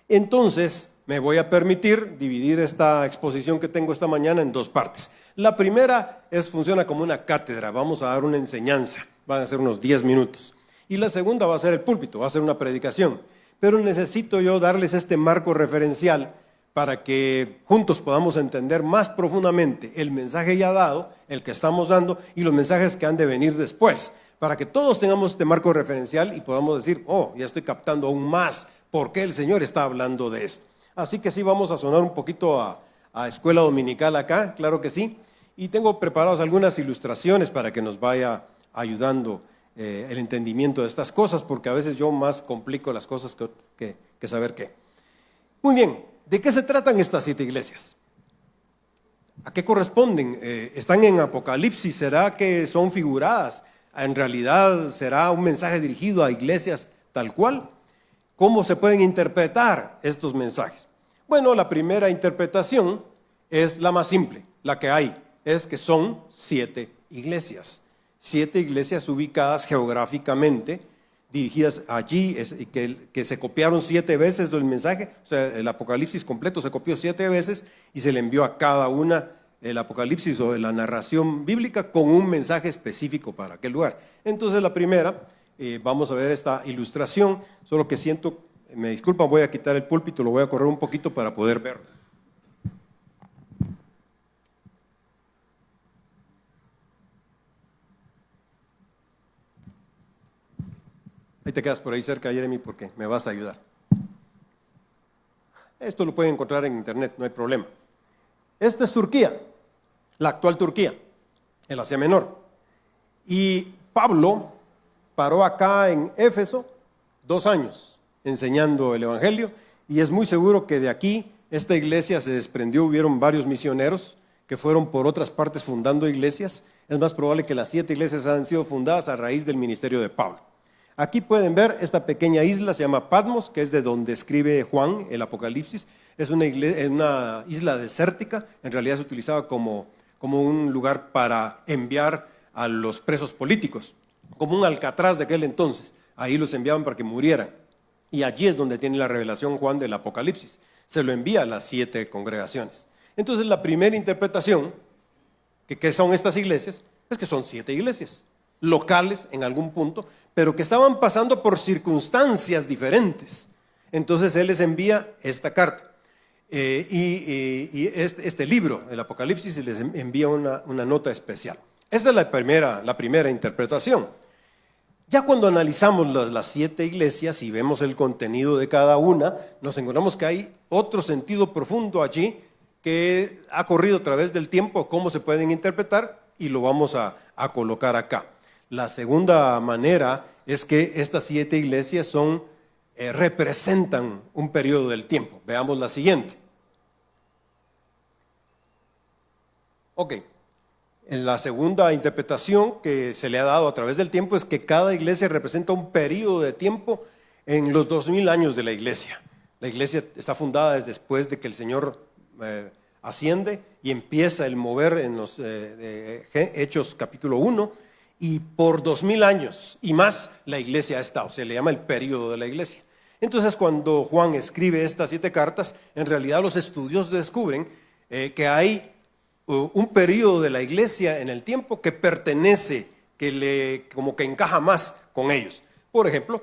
Entonces, me voy a permitir dividir esta exposición que tengo esta mañana en dos partes. La primera funciona como una cátedra, vamos a dar una enseñanza, van a ser unos 10 minutos. Y la segunda va a ser el púlpito, va a ser una predicación. Pero necesito yo darles este marco referencial para que juntos podamos entender más profundamente el mensaje ya dado, el que estamos dando y los mensajes que han de venir después, para que todos tengamos este marco referencial y podamos decir, oh, ya estoy captando aún más por qué el Señor está hablando de esto. Así que sí, vamos a sonar un poquito a escuela dominical acá, claro que sí, y tengo preparadas algunas ilustraciones para que nos vaya ayudando el entendimiento de estas cosas, porque a veces yo más complico las cosas que saber qué. Muy bien, ¿de qué se tratan estas 7 iglesias? ¿A qué corresponden? ¿Están en Apocalipsis? ¿Será que son figuradas? ¿En realidad será un mensaje dirigido a iglesias tal cual? ¿Cómo se pueden interpretar estos mensajes? Bueno, la primera interpretación es la más simple, la que hay, es que son 7 iglesias. 7 iglesias ubicadas geográficamente, dirigidas allí, que se copiaron 7 veces del mensaje, o sea, el Apocalipsis completo se copió 7 veces y se le envió a cada una el Apocalipsis o la narración bíblica con un mensaje específico para aquel lugar. Entonces la primera, vamos a ver esta ilustración, solo que siento, me disculpan, voy a quitar el púlpito, lo voy a correr un poquito para poder verlo. Ahí te quedas por ahí cerca, Jeremy, porque me vas a ayudar. Esto lo pueden encontrar en internet, no hay problema. Esta es Turquía, la actual Turquía, el Asia Menor. Y Pablo paró acá en Éfeso 2 años enseñando el Evangelio, y es muy seguro que de aquí esta iglesia se desprendió, hubieron varios misioneros que fueron por otras partes fundando iglesias. Es más probable que las 7 iglesias han sido fundadas a raíz del ministerio de Pablo. Aquí pueden ver esta pequeña isla, se llama Patmos, que es de donde escribe Juan el Apocalipsis. Es una isla desértica, en realidad se utilizaba como un lugar para enviar a los presos políticos, como un Alcatraz de aquel entonces. Ahí los enviaban para que murieran. Y allí es donde tiene la revelación Juan del Apocalipsis. Se lo envía a las 7 congregaciones. Entonces la primera interpretación, que son estas iglesias, es que son 7 iglesias locales en algún punto, pero que estaban pasando por circunstancias diferentes. Entonces Él les envía esta carta y este libro, el Apocalipsis, y les envía una nota especial. Esta es la primera interpretación. Ya cuando analizamos las 7 iglesias y vemos el contenido de cada una, nos encontramos que hay otro sentido profundo allí que ha corrido a través del tiempo, cómo se pueden interpretar, y lo vamos a colocar acá. La segunda manera es que estas 7 iglesias representan un periodo del tiempo. Veamos la siguiente. Ok, la segunda interpretación que se le ha dado a través del tiempo es que cada iglesia representa un periodo de tiempo en los 2000 años de la iglesia. La iglesia está fundada desde después de que el Señor asciende y empieza el mover en los Hechos capítulo 1. Y por 2000 años y más la iglesia ha estado, se le llama el periodo de la iglesia. Entonces cuando Juan escribe estas 7 cartas, en realidad los estudiosos descubren que hay un periodo de la iglesia en el tiempo que pertenece, como que encaja más con ellos. Por ejemplo,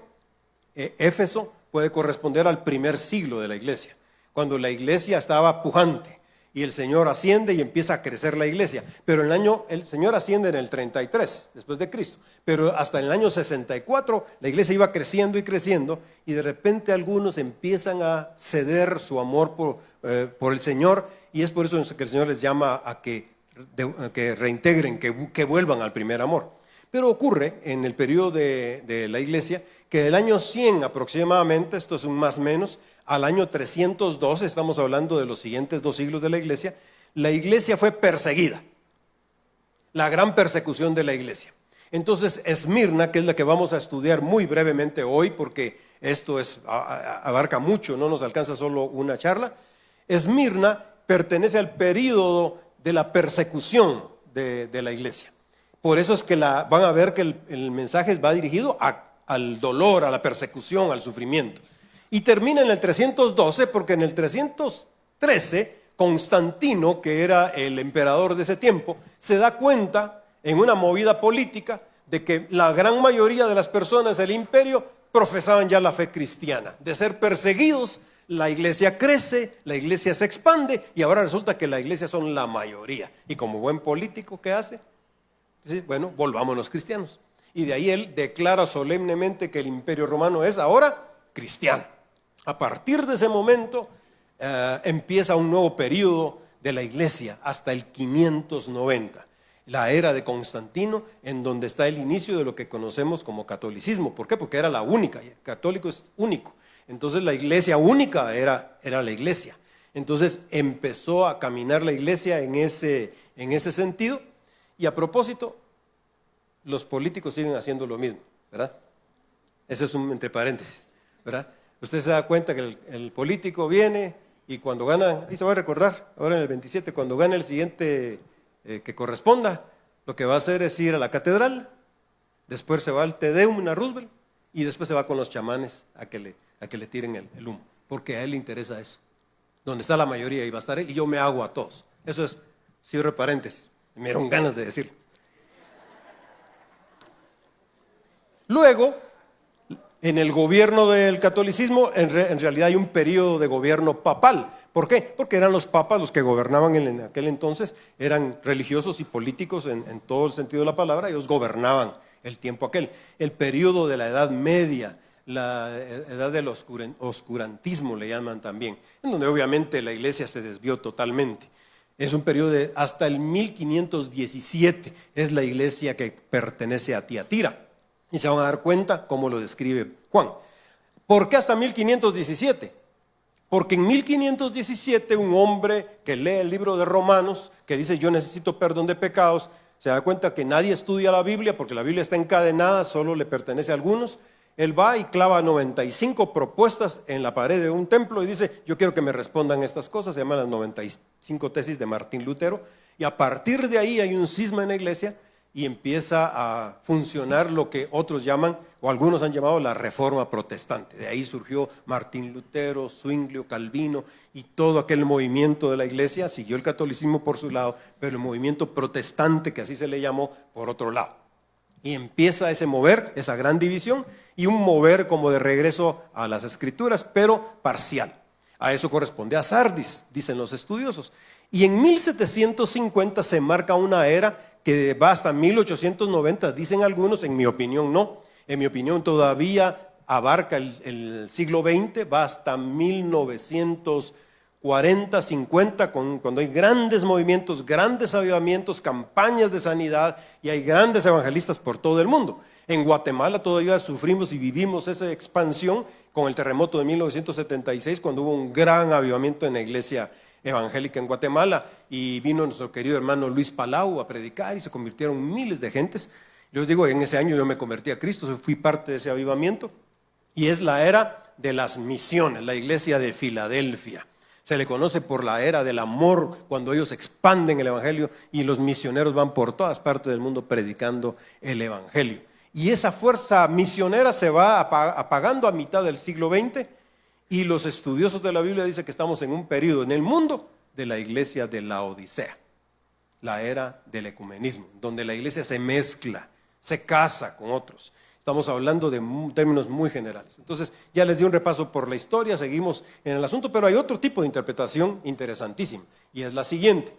Éfeso puede corresponder al primer siglo de la iglesia, cuando la iglesia estaba pujante. Y el Señor asciende y empieza a crecer la iglesia. Pero el Señor asciende en el 33, después de Cristo. Pero hasta el año 64 la iglesia iba creciendo y creciendo, y de repente algunos empiezan a ceder su amor por el Señor, y es por eso que el Señor les llama a que reintegren, que vuelvan al primer amor. Pero ocurre en el periodo de la iglesia que del año 100 aproximadamente, esto es un más o menos, al año 312, estamos hablando de los siguientes 2 siglos de la iglesia fue perseguida. La gran persecución de la iglesia. Entonces Esmirna, que es la que vamos a estudiar muy brevemente hoy, porque esto abarca mucho, no nos alcanza solo una charla. Esmirna pertenece al período de la persecución de la iglesia. Por eso es que van a ver que el mensaje va dirigido al dolor, a la persecución, al sufrimiento. y termina en el 312 porque en el 313 Constantino, que era el emperador de ese tiempo, se da cuenta en una movida política de que la gran mayoría de las personas del imperio profesaban ya la fe cristiana. De ser perseguidos, la iglesia crece, la iglesia se expande y ahora resulta que la iglesia son la mayoría. Y como buen político, ¿qué hace? Dice, bueno, volvamos los cristianos. Y de ahí él declara solemnemente que el imperio romano es ahora cristiano. A partir de ese momento empieza un nuevo periodo de la iglesia hasta el 590. La era de Constantino, en donde está el inicio de lo que conocemos como catolicismo. ¿Por qué? Porque era la única, y el católico es único. Entonces la iglesia única era la iglesia. Entonces empezó a caminar la iglesia en ese sentido. Y a propósito, los políticos siguen haciendo lo mismo, ¿verdad? Eso es un entre paréntesis, ¿verdad? Usted se da cuenta que el político viene y cuando gana, y se va a recordar, ahora en el 27, cuando gana el siguiente que corresponda, lo que va a hacer es ir a la catedral, después se va al Te Deum a Roosevelt y después se va con los chamanes a que le tiren el humo, porque a él le interesa eso. Donde está la mayoría, ahí va a estar él y yo me hago a todos. Eso es, cierre paréntesis, me dieron ganas de decirlo. Luego, en el gobierno del catolicismo, en realidad hay un periodo de gobierno papal. ¿Por qué? Porque eran los papas los que gobernaban en aquel entonces, eran religiosos y políticos en todo el sentido de la palabra, ellos gobernaban el tiempo aquel. El periodo de la Edad Media, la edad del oscurantismo le llaman también, en donde obviamente la iglesia se desvió totalmente. Es un periodo de hasta el 1517, es la iglesia que pertenece a Tiatira. Y se van a dar cuenta cómo lo describe Juan. ¿Por qué hasta 1517? Porque en 1517 un hombre que lee el libro de Romanos, que dice yo necesito perdón de pecados, se da cuenta que nadie estudia la Biblia porque la Biblia está encadenada, solo le pertenece a algunos. Él va y clava 95 propuestas en la pared de un templo y dice yo quiero que me respondan estas cosas, se llaman las 95 tesis de Martín Lutero. Y a partir de ahí hay un cisma en la iglesia y empieza a funcionar lo que otros llaman, o algunos han llamado la Reforma Protestante. De ahí surgió Martín Lutero, Zwinglio, Calvino y todo aquel movimiento de la iglesia. Siguió el catolicismo por su lado, pero el movimiento protestante, que así se le llamó, por otro lado. Y empieza ese mover, esa gran división, y un mover como de regreso a las escrituras, pero parcial. A eso corresponde a Sardis, dicen los estudiosos. Y en 1750 se marca una era que va hasta 1890, dicen algunos, en mi opinión no. En mi opinión todavía abarca el siglo XX, va hasta 1940, 50, cuando hay grandes movimientos, grandes avivamientos, campañas de sanidad y hay grandes evangelistas por todo el mundo. En Guatemala todavía sufrimos y vivimos esa expansión con el terremoto de 1976, cuando hubo un gran avivamiento en la iglesia evangélica en Guatemala y vino nuestro querido hermano Luis Palau a predicar y se convirtieron miles de gentes. Yo les digo, en ese año yo me convertí a Cristo, fui parte de ese avivamiento y es la era de las misiones, la iglesia de Filadelfia. Se le conoce por la era del amor, cuando ellos expanden el evangelio y los misioneros van por todas partes del mundo predicando el evangelio. Y esa fuerza misionera se va apagando a mitad del siglo XX. Y los estudiosos de la Biblia dicen que estamos en un periodo en el mundo de la iglesia de la Odisea, la era del ecumenismo, donde la iglesia se mezcla, se casa con otros. Estamos hablando de términos muy generales. Entonces ya les di un repaso por la historia, seguimos en el asunto, pero hay otro tipo de interpretación interesantísima y es la siguiente,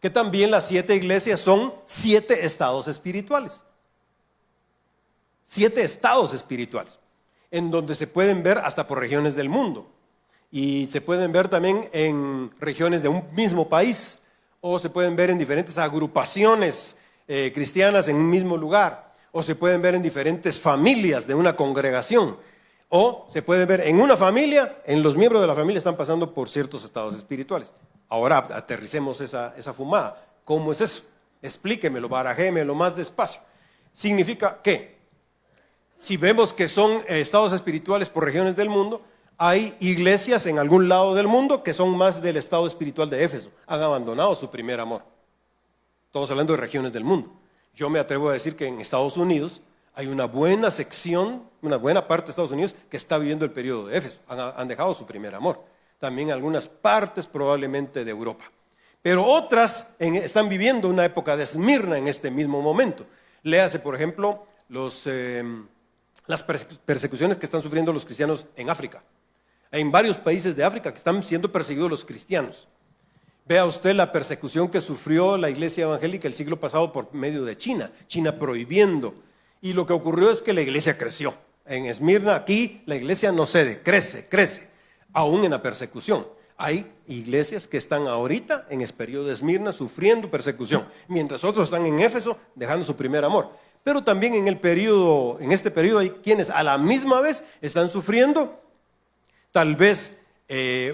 que también las 7 iglesias son 7 estados espirituales. 7 estados espirituales, en donde se pueden ver hasta por regiones del mundo y se pueden ver también en regiones de un mismo país o se pueden ver en diferentes agrupaciones cristianas en un mismo lugar o se pueden ver en diferentes familias de una congregación o se pueden ver en una familia, en los miembros de la familia están pasando por ciertos estados espirituales. Ahora aterricemos esa fumada. ¿Cómo es eso? Explíquemelo, barajémelo más despacio. Significa que si vemos que son estados espirituales por regiones del mundo, hay iglesias en algún lado del mundo que son más del estado espiritual de Éfeso. Han abandonado su primer amor. Estamos hablando de regiones del mundo. Yo me atrevo a decir que en Estados Unidos hay una buena sección una buena parte de Estados Unidos que está viviendo el periodo de Éfeso, han dejado su primer amor. También algunas partes probablemente de Europa. Pero otras están viviendo una época de Esmirna en este mismo momento. Léase, por ejemplo, las persecuciones que están sufriendo los cristianos en África. Hay en varios países de África que están siendo perseguidos los cristianos. Vea usted la persecución que sufrió la iglesia evangélica el siglo pasado por medio de China prohibiendo. Y lo que ocurrió es que la iglesia creció. En Esmirna, aquí, la iglesia no cede, crece, aún en la persecución. Hay iglesias que están ahorita en el periodo de Esmirna sufriendo persecución, mientras otros están en Éfeso dejando su primer amor. Pero también en este periodo hay quienes a la misma vez están sufriendo tal vez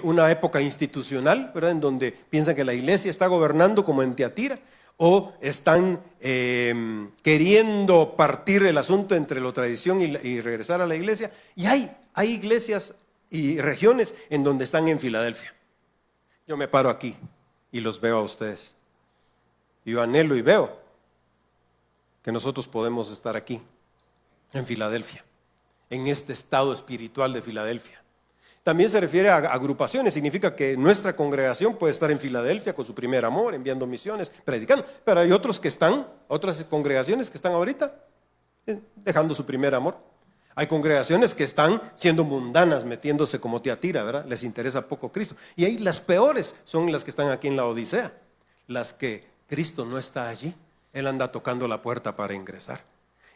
una época institucional, ¿verdad? En donde piensan que la iglesia está gobernando como en Tiatira, o están queriendo partir el asunto entre la tradición y regresar a la iglesia. Y hay iglesias y regiones en donde están en Filadelfia. Yo me paro aquí y los veo a ustedes. Yo anhelo y veo que nosotros podemos estar aquí, en Filadelfia, en este estado espiritual de Filadelfia. También se refiere a agrupaciones, significa que nuestra congregación puede estar en Filadelfia con su primer amor, enviando misiones, predicando, pero hay otras congregaciones que están ahorita dejando su primer amor. Hay congregaciones que están siendo mundanas, metiéndose como Tiatira, ¿verdad? Les interesa poco Cristo. Y ahí las peores son las que están aquí en la Odisea, las que Cristo no está allí, Él anda tocando la puerta para ingresar.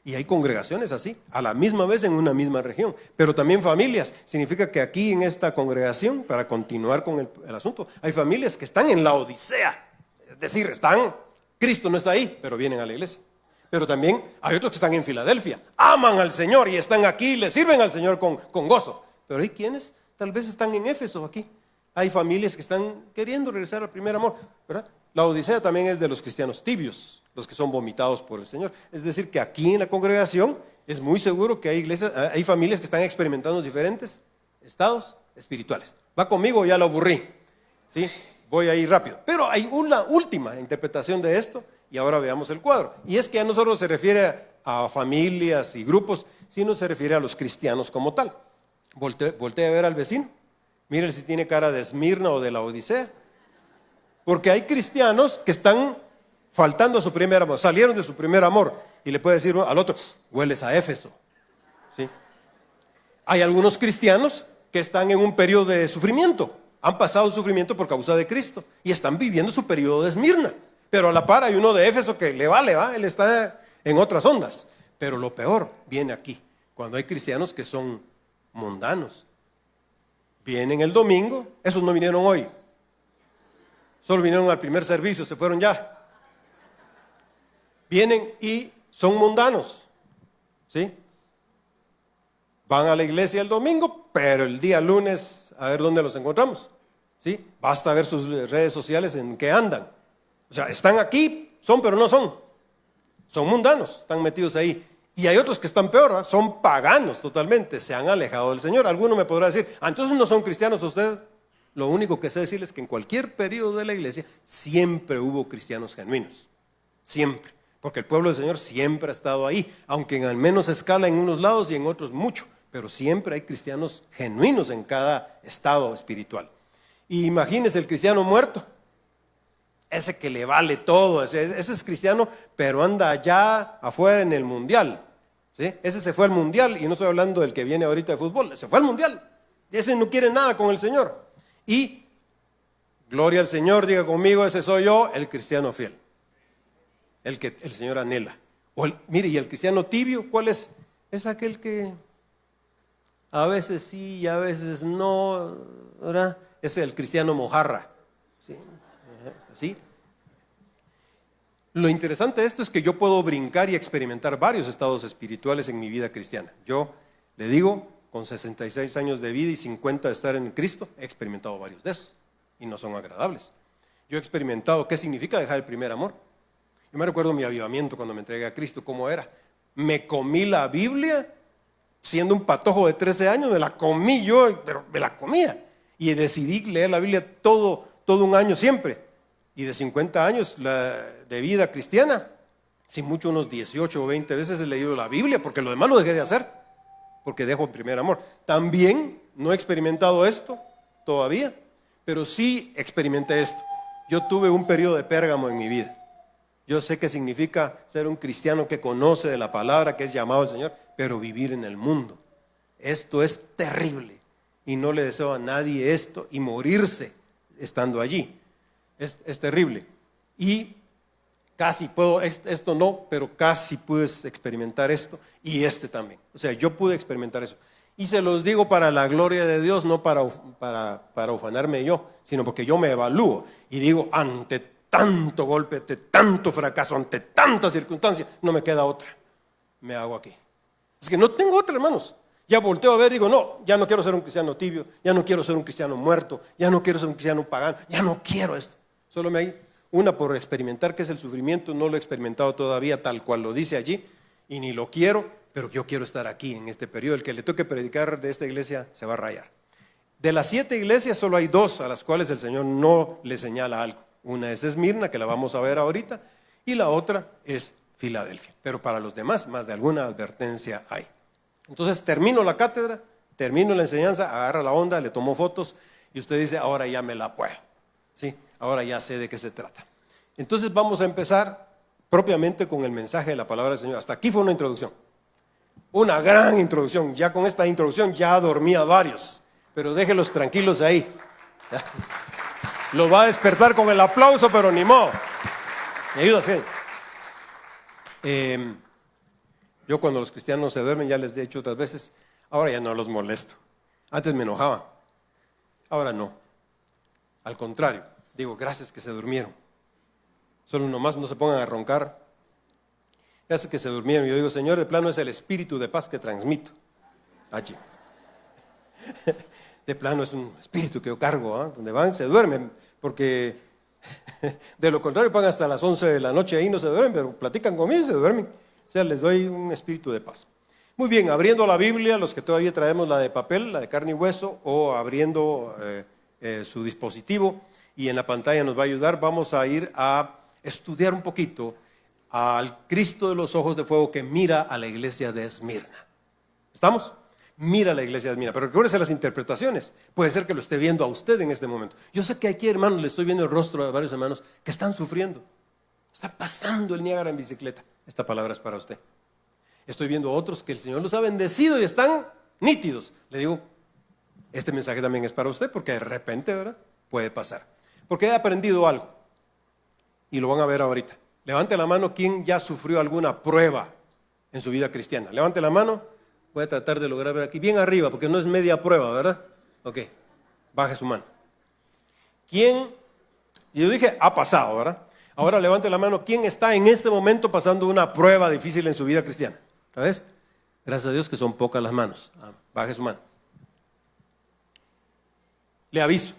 Y hay congregaciones así, a la misma vez en una misma región, pero también familias. Significa que aquí en esta congregación, para continuar con el asunto, hay familias que están en la Odisea. Es decir, Cristo no está ahí, pero vienen a la iglesia. Pero también hay otros que están en Filadelfia, aman al Señor y están aquí, le sirven al Señor con gozo. Pero hay quienes tal vez están en Éfeso aquí. Hay familias que están queriendo regresar al primer amor, ¿verdad? La Odisea también es de los cristianos tibios, los que son vomitados por el Señor. Es decir, que aquí en la congregación es muy seguro que hay familias que están experimentando diferentes estados espirituales. ¿Va conmigo? Ya lo aburrí. ¿Sí? Voy a ir rápido. Pero hay una última interpretación de esto y ahora veamos el cuadro. Y es que a nosotros se refiere a familias y grupos, sino se refiere a los cristianos como tal. Voltea a ver al vecino. Mire si tiene cara de Esmirna o de la Odisea. Porque hay cristianos que están faltando a su primer amor, salieron de su primer amor, y le puede decir al otro, hueles a Éfeso. ¿Sí? Hay algunos cristianos que están en un periodo de sufrimiento, han pasado el sufrimiento por causa de Cristo, y están viviendo su periodo de Esmirna. Pero a la par hay uno de Éfeso que le va, él está en otras ondas. Pero lo peor viene aquí, cuando hay cristianos que son mundanos. Vienen el domingo, esos no vinieron hoy, solo vinieron al primer servicio, se fueron ya. Vienen y son mundanos, ¿sí? Van a la iglesia el domingo, pero el día lunes, a ver dónde los encontramos, ¿sí? Basta ver sus redes sociales en qué andan. O sea, están aquí, pero no son. Son mundanos, están metidos ahí. Y hay otros que están peor, ¿verdad? Son paganos totalmente, se han alejado del Señor. Alguno me podrá decir, entonces no son cristianos ustedes. Lo único que sé decirles es que en cualquier periodo de la iglesia siempre hubo cristianos genuinos, siempre. Porque el pueblo del Señor siempre ha estado ahí, aunque en al menos escala en unos lados y en otros mucho, pero siempre hay cristianos genuinos en cada estado espiritual. Y imagínese el cristiano muerto, ese que le vale todo, ese es cristiano, pero anda allá afuera en el mundial, ¿sí? Ese se fue al mundial, y no estoy hablando del que viene ahorita de fútbol, se fue al mundial, ese no quiere nada con el Señor. Y, gloria al Señor, diga conmigo, ese soy yo, el cristiano fiel. El que el Señor anhela. Mire, y el cristiano tibio, ¿cuál es? Es aquel que a veces sí y a veces no, ¿verdad? Es el cristiano mojarra. ¿Sí? ¿Sí? Lo interesante de esto es que yo puedo brincar y experimentar varios estados espirituales en mi vida cristiana. Yo le digo, con 66 años de vida y 50 de estar en Cristo, he experimentado varios de esos y no son agradables. Yo he experimentado qué significa dejar el primer amor. Yo me recuerdo mi avivamiento cuando me entregué a Cristo, cómo era. Me comí la Biblia, siendo un patojo de 13 años, me la comí yo, pero me la comía. Y decidí leer la Biblia todo un año siempre. Y de 50 años de vida cristiana, sin mucho unos 18 o 20 veces he leído la Biblia, porque lo demás lo dejé de hacer. porque dejo el primer amor. También no he experimentado esto todavía, pero sí experimenté esto. Yo tuve un periodo de Pérgamo en mi vida. Yo sé qué significa ser un cristiano que conoce de la palabra, que es llamado al Señor, pero vivir en el mundo. Esto es terrible y no le deseo a nadie esto y morirse estando allí. Es terrible. Y casi puedo, esto no, pero casi pude experimentar esto y este también. O sea, yo pude experimentar eso. Y se los digo para la gloria de Dios, no para ufanarme yo, sino porque yo me evalúo y digo, ante tanto golpe, ante tanto fracaso, ante tantas circunstancias, no me queda otra. Me hago aquí. Es que no tengo otra, hermanos. Ya volteo a ver y digo, no, ya no quiero ser un cristiano tibio, ya no quiero ser un cristiano muerto, ya no quiero ser un cristiano pagano, ya no quiero esto. Solo me hay una por experimentar, que es el sufrimiento. No lo he experimentado todavía tal cual lo dice allí y ni lo quiero, pero yo quiero estar aquí en este periodo. El que le toque predicar de esta iglesia se va a rayar. De las 7 iglesias solo hay 2 a las cuales el Señor no le señala algo. Una es Esmirna, que la vamos a ver ahorita, y la otra es Filadelfia. Pero para los demás, más de alguna advertencia hay. Entonces termino la cátedra, termino la enseñanza, agarra la onda, le tomo fotos y usted dice, ahora ya me la puedo. ¿Sí? Ahora ya sé de qué se trata. Entonces vamos a empezar propiamente con el mensaje de la palabra del Señor. Hasta aquí fue una introducción. Una gran introducción. Ya con esta introducción ya dormía varios. Pero déjenlos tranquilos ahí. ¿Ya? Los va a despertar con el aplauso, pero ni modo. Me ayuda a hacer. Yo cuando los cristianos se duermen, ya les he dicho otras veces, ahora ya no los molesto. Antes me enojaba. Ahora no. Al contrario. Digo, gracias que se durmieron. Solo nomás no se pongan a roncar. Gracias que se durmieron. Yo digo, Señor, de plano es el espíritu de paz que transmito allí. De plano es un espíritu que yo cargo, ¿eh? Donde van, se duermen, porque de lo contrario van hasta las 11 de la noche ahí, no se duermen, pero platican conmigo y se duermen. O sea, les doy un espíritu de paz. Muy bien, abriendo la Biblia, los que todavía traemos la de papel, la de carne y hueso, o abriendo su dispositivo, y en la pantalla nos va a ayudar, vamos a ir a estudiar un poquito al Cristo de los ojos de fuego que mira a la iglesia de Esmirna. ¿Estamos? Mira a la iglesia de Esmirna, pero recuérdese las interpretaciones. Puede ser que lo esté viendo a usted en este momento. Yo sé que aquí, hermanos, le estoy viendo el rostro de varios hermanos que están sufriendo. Está pasando el Niágara en bicicleta. Esta palabra es para usted. Estoy viendo a otros que el Señor los ha bendecido y están nítidos. Le digo, este mensaje también es para usted porque de repente, ¿verdad?, puede pasar. Porque he aprendido algo y lo van a ver ahorita. Levante la mano quien ya sufrió alguna prueba en su vida cristiana. Levante la mano. Voy a tratar de lograr ver aquí bien arriba porque no es media prueba, ¿verdad? Ok, baje su mano. ¿Quién? Y yo dije, ha pasado, ¿verdad? Ahora levante la mano. ¿Quién está en este momento pasando una prueba difícil en su vida cristiana? ¿Sabes? Gracias a Dios que son pocas las manos. Baje su mano. Le aviso.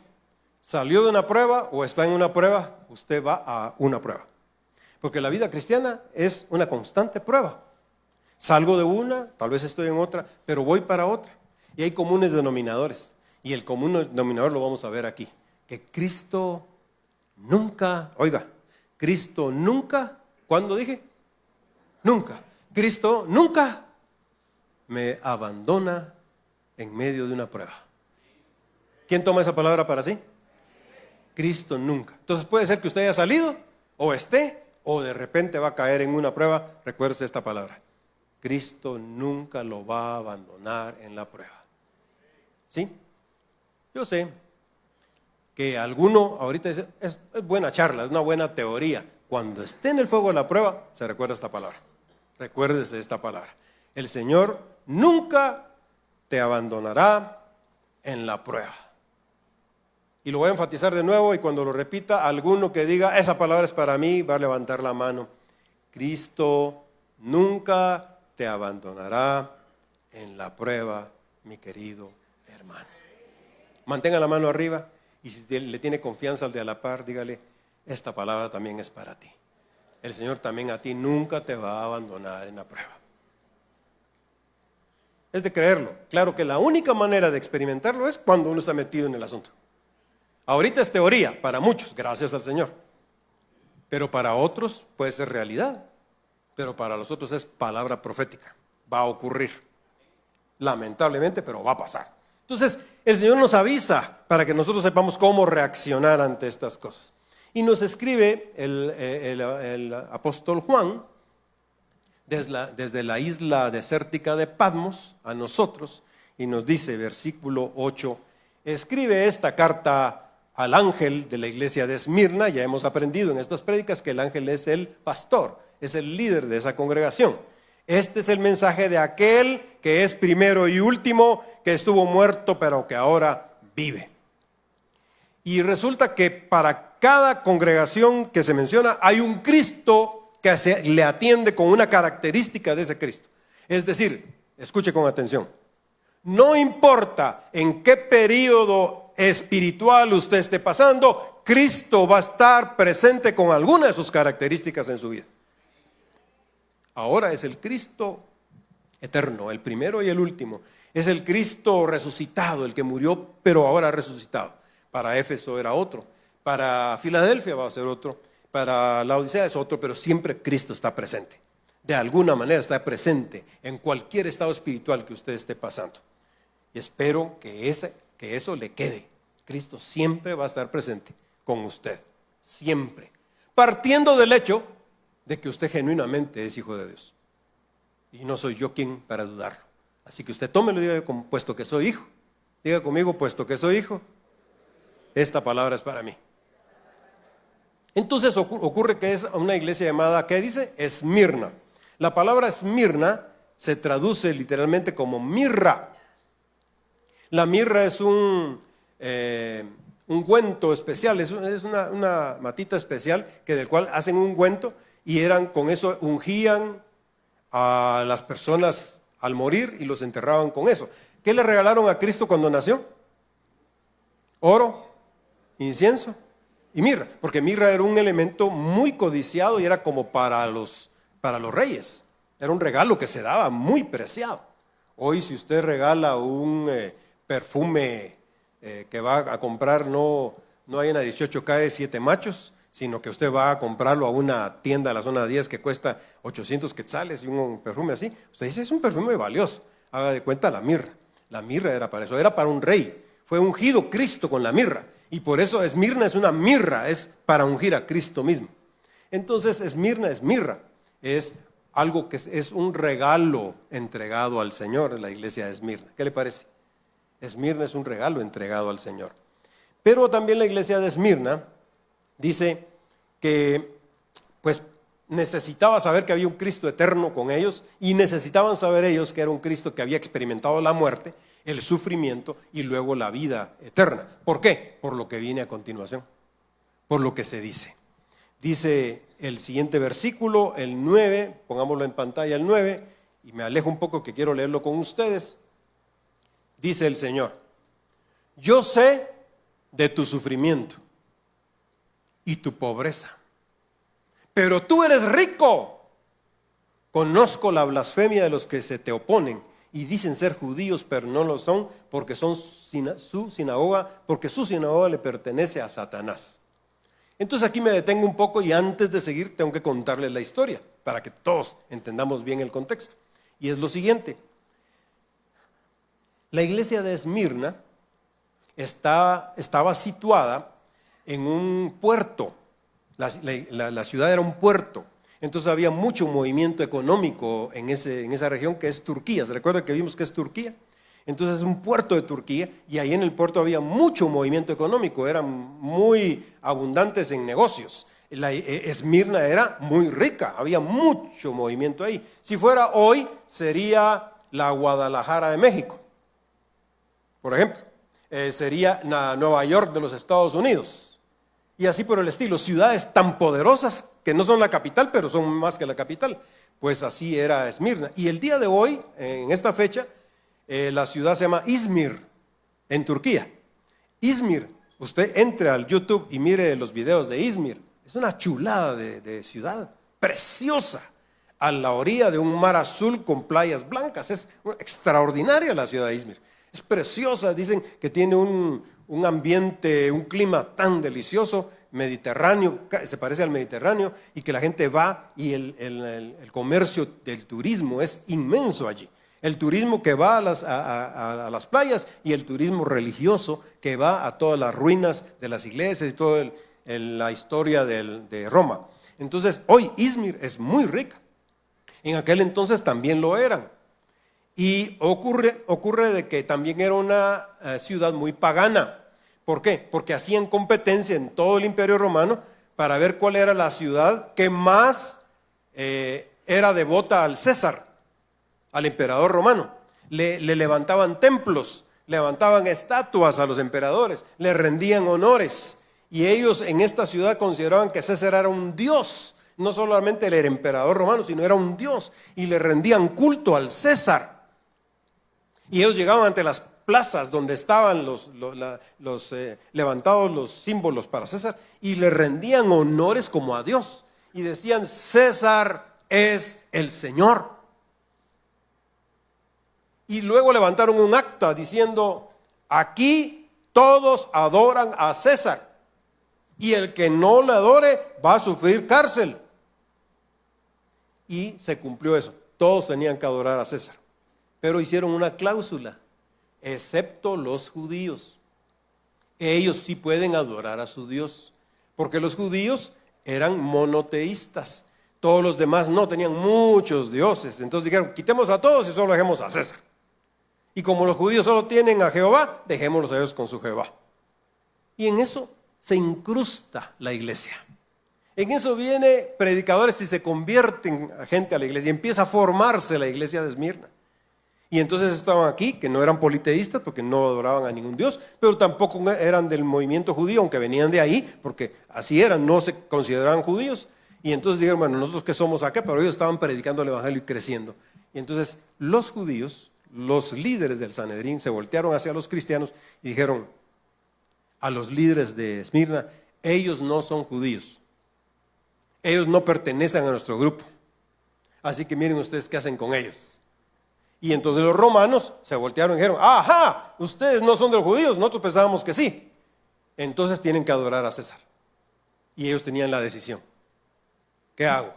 ¿Salió de una prueba o está en una prueba? Usted va a una prueba. Porque la vida cristiana es una constante prueba. Salgo de una, tal vez estoy en otra, pero voy para otra. Y hay comunes denominadores. Y el común denominador lo vamos a ver aquí. Que Cristo nunca, oiga, Cristo nunca, ¿cuándo dije? Nunca. Cristo nunca me abandona en medio de una prueba. ¿Quién toma esa palabra para sí? Cristo nunca. Entonces puede ser que usted haya salido, o esté, o de repente va a caer en una prueba. Recuérdese esta palabra. Cristo nunca lo va a abandonar en la prueba. ¿Sí? Yo sé que alguno ahorita dice, es buena charla, es una buena teoría. Cuando esté en el fuego de la prueba, se recuerda esta palabra. Recuérdese esta palabra. El Señor nunca te abandonará en la prueba. Y lo voy a enfatizar de nuevo y cuando lo repita, alguno que diga, esa palabra es para mí, va a levantar la mano. Cristo nunca te abandonará en la prueba, mi querido hermano. Mantenga la mano arriba y si le tiene confianza al de a la par, dígale, esta palabra también es para ti. El Señor también a ti nunca te va a abandonar en la prueba. Es de creerlo. Claro que la única manera de experimentarlo es cuando uno está metido en el asunto. Ahorita es teoría para muchos, gracias al Señor. Pero para otros puede ser realidad. Pero para los otros es palabra profética. Va a ocurrir. lamentablemente, pero va a pasar. Entonces, el Señor nos avisa para que nosotros sepamos cómo reaccionar ante estas cosas. Y nos escribe el apóstol Juan, desde la isla desértica de Patmos a nosotros, y nos dice, versículo 8, escribe esta carta al ángel de la iglesia de Esmirna. Ya hemos aprendido en estas prédicas que el ángel es el pastor, es el líder de esa congregación. Este es el mensaje de aquel que es primero y último, que estuvo muerto pero que ahora vive. Y resulta que para cada congregación que se menciona hay un Cristo que le atiende con una característica de ese Cristo. Es decir, escuche con atención, no importa en qué periodo espiritual usted esté pasando, Cristo va a estar presente con alguna de sus características en su vida. Ahora es el Cristo eterno, el primero y el último. Es el Cristo resucitado, el que murió pero ahora resucitado. Para Éfeso era otro, para Filadelfia va a ser otro, para la Odisea es otro, pero siempre Cristo está presente. De alguna manera está presente en cualquier estado espiritual que usted esté pasando. Y espero que eso le quede. Cristo siempre va a estar presente con usted, siempre. Partiendo del hecho de que usted genuinamente es hijo de Dios. Y no soy yo quien para dudarlo. Así que usted tómelo y diga, puesto que soy hijo. Diga conmigo, puesto que soy hijo, esta palabra es para mí. Entonces ocurre que es una iglesia llamada, ¿qué dice? Esmirna. La palabra Esmirna se traduce literalmente como mirra. La mirra es un ungüento especial, es una matita especial del cual hacen un ungüento y con eso ungían a las personas al morir y los enterraban con eso. ¿Qué le regalaron a Cristo cuando nació? Oro, incienso y mirra, porque mirra era un elemento muy codiciado y era como para los reyes. Era un regalo que se daba muy preciado. Hoy si usted regala un perfume que va a comprar, no hay una 18K de 7 machos, sino que usted va a comprarlo a una tienda de la zona 10 que cuesta 800 quetzales y un perfume así. Usted dice, es un perfume valioso. Haga de cuenta la mirra. La mirra era para eso, era para un rey. Fue ungido Cristo con la mirra. Y por eso Esmirna es una mirra, es para ungir a Cristo mismo. Entonces Esmirna es mirra, es algo que es un regalo entregado al Señor en la iglesia de Esmirna. ¿Qué le parece? Esmirna es un regalo entregado al Señor. Pero también la iglesia de Esmirna dice que pues necesitaba saber que había un Cristo eterno con ellos y necesitaban saber ellos que era un Cristo que había experimentado la muerte, el sufrimiento y luego la vida eterna. ¿Por qué? Por lo que viene a continuación, por lo que se dice. Dice el siguiente versículo, el 9, pongámoslo en pantalla el 9, y me alejo un poco que quiero leerlo con ustedes. Dice el Señor, yo sé de tu sufrimiento y tu pobreza, pero tú eres rico. Conozco la blasfemia de los que se te oponen y dicen ser judíos, pero no lo son, porque son su sinagoga le pertenece a Satanás. Entonces aquí me detengo un poco y antes de seguir tengo que contarles la historia para que todos entendamos bien el contexto. Y es lo siguiente. La iglesia de Esmirna estaba situada en un puerto. La ciudad era un puerto. Entonces había mucho movimiento económico en esa región que es Turquía. ¿Se recuerda que vimos que es Turquía? Entonces es un puerto de Turquía y ahí en el puerto había mucho movimiento económico, eran muy abundantes en negocios. Esmirna era muy rica, había mucho movimiento ahí. Si fuera hoy, sería la Guadalajara de México, por ejemplo. Sería Nueva York de los Estados Unidos. Y así por el estilo, ciudades tan poderosas que no son la capital, pero son más que la capital. Pues así era Esmirna. Y el día de hoy, en esta fecha, la ciudad se llama Izmir, en Turquía. Izmir, usted entre al YouTube y mire los videos de Izmir. Es una chulada de ciudad, preciosa, a la orilla de un mar azul con playas blancas. Es extraordinaria la ciudad de Izmir. Es preciosa, dicen que tiene un ambiente, un clima tan delicioso, mediterráneo, se parece al Mediterráneo, y que la gente va y el comercio del turismo es inmenso allí. El turismo que va a las playas y el turismo religioso que va a todas las ruinas de las iglesias y toda la historia de Roma. Entonces, hoy Izmir es muy rica. En aquel entonces también lo eran. Y ocurre de que también era una ciudad muy pagana. ¿Por qué? Porque hacían competencia en todo el Imperio Romano para ver cuál era la ciudad que más era devota al César, al emperador romano. Le levantaban templos, levantaban estatuas a los emperadores, le rendían honores. Y ellos en esta ciudad consideraban que César era un dios. No solamente él era emperador romano, sino era un dios. Y le rendían culto al César. Y ellos llegaban ante las plazas donde estaban levantados los símbolos para César y le rendían honores como a Dios. Y decían, César es el Señor. Y luego levantaron un acta diciendo, aquí todos adoran a César. Y el que no le adore va a sufrir cárcel. Y se cumplió eso. Todos tenían que adorar a César. Pero hicieron una cláusula, excepto los judíos. Ellos sí pueden adorar a su Dios, porque los judíos eran monoteístas. Todos los demás no, tenían muchos dioses. Entonces dijeron, quitemos a todos y solo dejemos a César. Y como los judíos solo tienen a Jehová, dejémoslos a ellos con su Jehová. Y en eso se incrusta la iglesia. En eso viene predicadores y se convierten a gente a la iglesia y empieza a formarse la iglesia de Esmirna. Y entonces estaban aquí, que no eran politeístas porque no adoraban a ningún dios, pero tampoco eran del movimiento judío, aunque venían de ahí, porque así eran, no se consideraban judíos. Y entonces dijeron, bueno, nosotros que somos acá, pero ellos estaban predicando el evangelio y creciendo. Y entonces los judíos, los líderes del Sanedrín, se voltearon hacia los cristianos y dijeron a los líderes de Esmirna, ellos no son judíos, ellos no pertenecen a nuestro grupo, así que miren ustedes qué hacen con ellos. Y entonces los romanos se voltearon y dijeron, ajá, ustedes no son de los judíos, nosotros pensábamos que sí, entonces tienen que adorar a César. Y ellos tenían la decisión, ¿qué hago?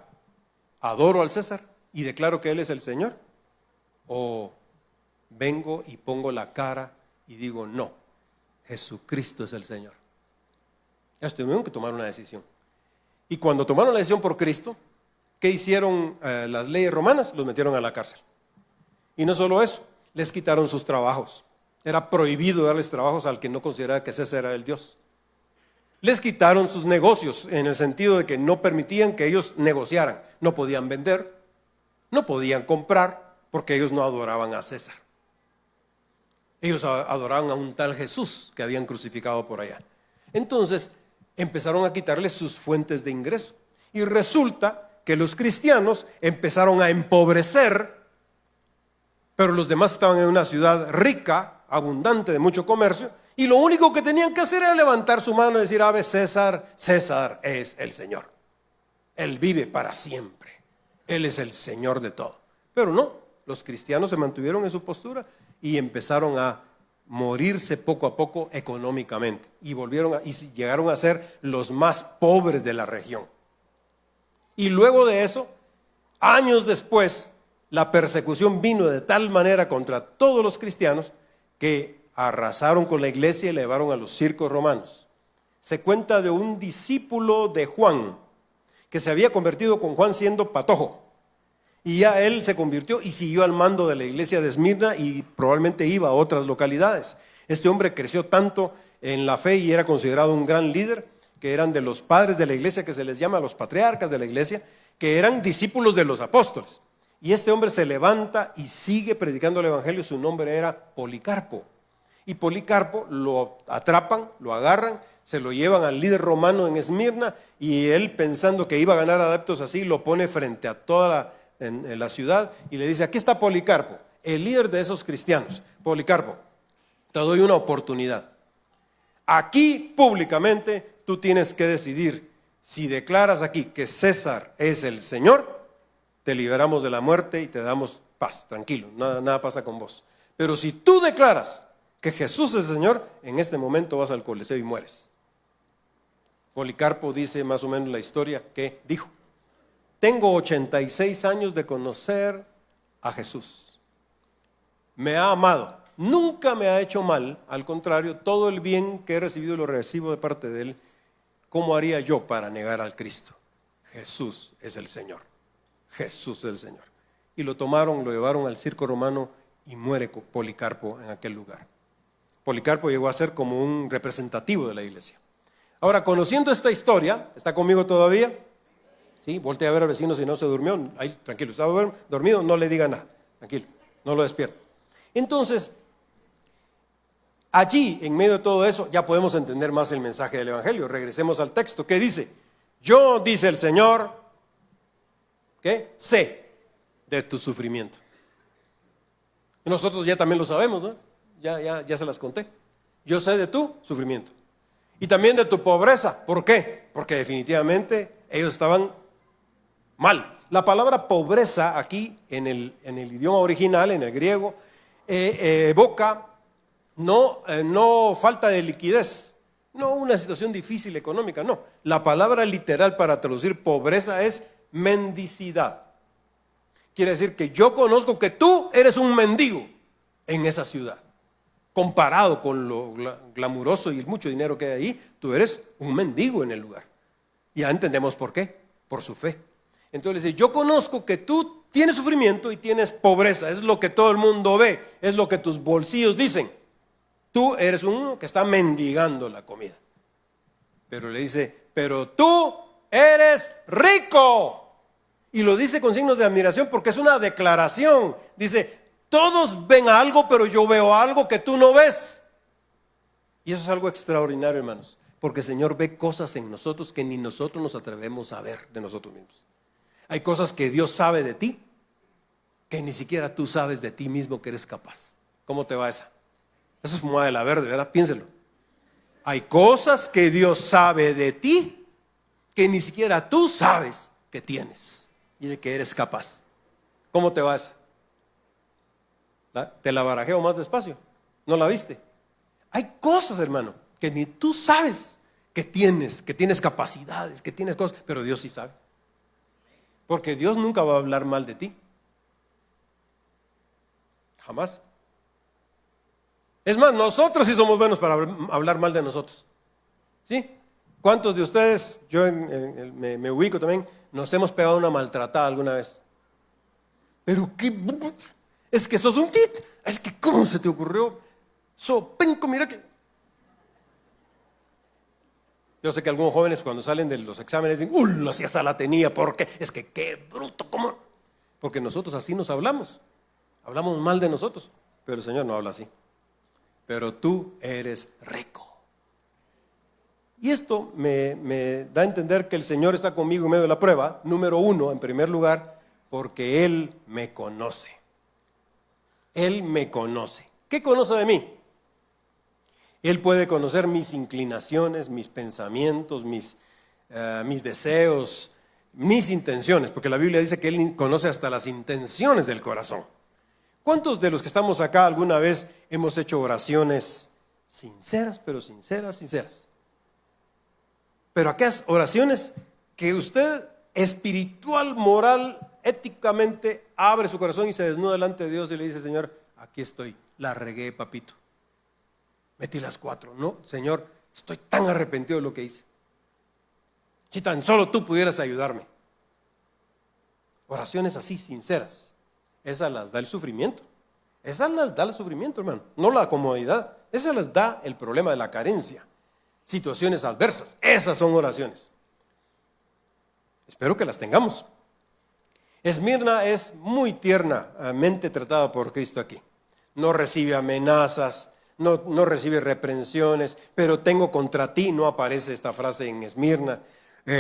¿Adoro al César y declaro que él es el Señor? ¿O vengo y pongo la cara y digo, no, Jesucristo es el Señor? Ellos tuvieron que tomar una decisión. Y cuando tomaron la decisión por Cristo, ¿qué hicieron las leyes romanas? Los metieron a la cárcel. Y no solo eso, les quitaron sus trabajos. Era prohibido darles trabajos al que no considerara que César era el Dios. Les quitaron sus negocios, en el sentido de que no permitían que ellos negociaran. No podían vender, no podían comprar, porque ellos no adoraban a César. Ellos adoraban a un tal Jesús que habían crucificado por allá. Entonces empezaron a quitarles sus fuentes de ingreso. Y resulta que los cristianos empezaron a empobrecer, pero los demás estaban en una ciudad rica, abundante, de mucho comercio, y lo único que tenían que hacer era levantar su mano y decir, Ave César, César es el Señor. Él vive para siempre. Él es el Señor de todo. Pero no, los cristianos se mantuvieron en su postura y empezaron a morirse poco a poco económicamente y llegaron a ser los más pobres de la región. Y luego de eso, años después, la persecución vino de tal manera contra todos los cristianos que arrasaron con la iglesia y la llevaron a los circos romanos. Se cuenta de un discípulo de Juan que se había convertido con Juan siendo patojo. Y ya él se convirtió y siguió al mando de la iglesia de Esmirna y probablemente iba a otras localidades. Este hombre creció tanto en la fe y era considerado un gran líder, que eran de los padres de la iglesia, que se les llama los patriarcas de la iglesia, que eran discípulos de los apóstoles. Y este hombre se levanta y sigue predicando el evangelio. Su nombre era Policarpo. Y Policarpo lo atrapan, lo agarran, se lo llevan al líder romano en Esmirna y él, pensando que iba a ganar adeptos así, lo pone frente a toda en la ciudad y le dice, aquí está Policarpo, el líder de esos cristianos. Policarpo, te doy una oportunidad. Aquí públicamente tú tienes que decidir, si declaras aquí que César es el Señor, te liberamos de la muerte y te damos paz, tranquilo, nada pasa con vos. Pero si tú declaras que Jesús es el Señor, en este momento vas al Coliseo y mueres. Policarpo dice más o menos la historia que dijo, tengo 86 años de conocer a Jesús me ha amado, nunca me ha hecho mal, al contrario, todo el bien que he recibido lo recibo de parte de Él. ¿Cómo haría yo para negar al Cristo? Jesús es el Señor. Jesús es el Señor. Y lo tomaron, lo llevaron al circo romano y muere Policarpo en aquel lugar. Policarpo llegó a ser como un representativo de la iglesia. Ahora, conociendo esta historia, ¿está conmigo todavía? Sí, voltea a ver al vecino si no se durmió. Ahí, tranquilo, está dormido, no le diga nada. Tranquilo, no lo despierte. Entonces, allí, en medio de todo eso, ya podemos entender más el mensaje del Evangelio. Regresemos al texto. ¿Qué dice? Yo, dice el Señor, ¿qué? Sé de tu sufrimiento. Y nosotros ya también lo sabemos, ¿no? Ya se las conté. Yo sé de tu sufrimiento. Y también de tu pobreza. ¿Por qué? Porque definitivamente ellos estaban mal. La palabra pobreza aquí en el idioma original, en el griego, evoca no falta de liquidez, no una situación difícil económica, no. La palabra literal para traducir pobreza es mendicidad. Quiere decir que yo conozco que tú eres un mendigo en esa ciudad. Comparado con lo glamuroso y el mucho dinero que hay ahí, tú eres un mendigo en el lugar. Ya entendemos por qué, por su fe. Entonces dice, yo conozco que tú tienes sufrimiento y tienes pobreza, es lo que todo el mundo ve, es lo que tus bolsillos dicen. Tú eres uno que está mendigando la comida. Pero le dice, pero tú eres rico. Y lo dice con signos de admiración porque es una declaración. Dice, todos ven algo, pero yo veo algo que tú no ves. Y eso es algo extraordinario, hermanos, porque el Señor ve cosas en nosotros que ni nosotros nos atrevemos a ver de nosotros mismos. Hay cosas que Dios sabe de ti, que ni siquiera tú sabes de ti mismo que eres capaz. ¿Cómo te va esa? Eso es fumada de la verde, ¿verdad? Piénselo. Hay cosas que Dios sabe de ti, que ni siquiera tú sabes que tienes y de que eres capaz. ¿Cómo te va esa? Te la barajeo más despacio. ¿No la viste? Hay cosas, hermano, que ni tú sabes que tienes capacidades, que tienes cosas, pero Dios sí sabe. Porque Dios nunca va a hablar mal de ti. Jamás. Es más, nosotros sí somos buenos para hablar mal de nosotros. ¿Sí? ¿Cuántos de ustedes, yo me ubico también, nos hemos pegado una maltratada alguna vez? Pero qué... Es que sos un tit. Es que ¿cómo se te ocurrió? Penco, mira que... Yo sé que algunos jóvenes cuando salen de los exámenes dicen, si esa la tenía, ¿por qué? Es que qué bruto, ¿cómo? Porque nosotros así nos hablamos. Hablamos mal de nosotros, pero el Señor no habla así. Pero tú eres rico. Y esto me da a entender que el Señor está conmigo en medio de la prueba, número uno, en primer lugar, porque Él me conoce. Él me conoce. ¿Qué conoce de mí? Él puede conocer mis inclinaciones, mis pensamientos, mis deseos, mis intenciones, porque la Biblia dice que Él conoce hasta las intenciones del corazón. ¿Cuántos de los que estamos acá alguna vez hemos hecho oraciones sinceras, pero sinceras? Pero aquellas oraciones que usted espiritual, moral, éticamente abre su corazón y se desnuda delante de Dios y le dice, Señor, aquí estoy, la regué, papito. Metí las 4. No, Señor, estoy tan arrepentido de lo que hice. Si tan solo tú pudieras ayudarme. Oraciones así, sinceras. Esas las da el sufrimiento. Esas las da el sufrimiento, hermano. No la comodidad. Esas las da el problema de la carencia. Situaciones adversas. Esas son oraciones. Espero que las tengamos. Esmirna es muy tiernamente tratada por Cristo aquí. No recibe amenazas, no recibe reprensiones, pero tengo contra ti, no aparece esta frase en Esmirna.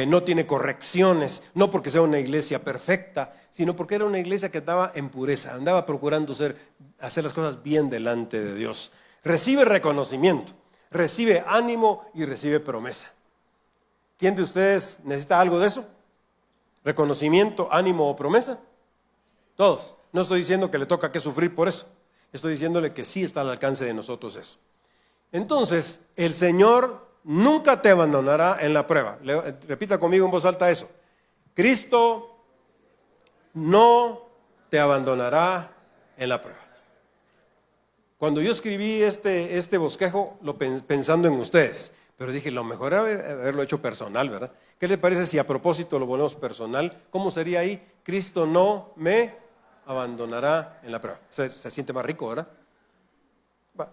No tiene correcciones, no porque sea una iglesia perfecta, sino porque era una iglesia que andaba en pureza, andaba procurando hacer las cosas bien delante de Dios. Recibe reconocimiento, recibe ánimo y recibe promesa. ¿Quién de ustedes necesita algo de eso? ¿Reconocimiento, ánimo o promesa? Todos. No estoy diciendo que le toca que sufrir por eso. Estoy diciéndole que sí está al alcance de nosotros eso. Entonces, el Señor nunca te abandonará en la prueba. Repita conmigo en voz alta eso. Cristo no te abandonará en la prueba. Cuando yo escribí este bosquejo, pensando en ustedes, pero dije, lo mejor era haberlo hecho personal, ¿verdad? ¿Qué le parece si a propósito lo ponemos personal? ¿Cómo sería ahí? Cristo no me abandonará en la prueba. Se siente más rico, ¿verdad?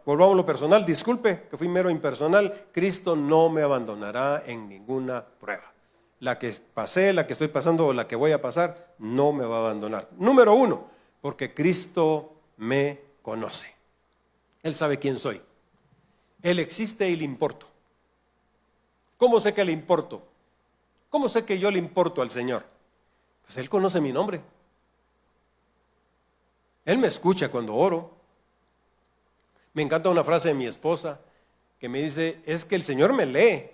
Volvamos a lo personal. Disculpe que fui mero impersonal. Cristo no me abandonará en ninguna prueba. La que pasé, la que estoy pasando o la que voy a pasar, no me va a abandonar. Número 1, porque Cristo me conoce. Él sabe quién soy. Él existe y le importo. ¿Cómo sé que le importo? ¿Cómo sé que yo le importo al Señor? Pues Él conoce mi nombre. Él me escucha cuando oro. Me encanta una frase de mi esposa que me dice, es que el Señor me lee.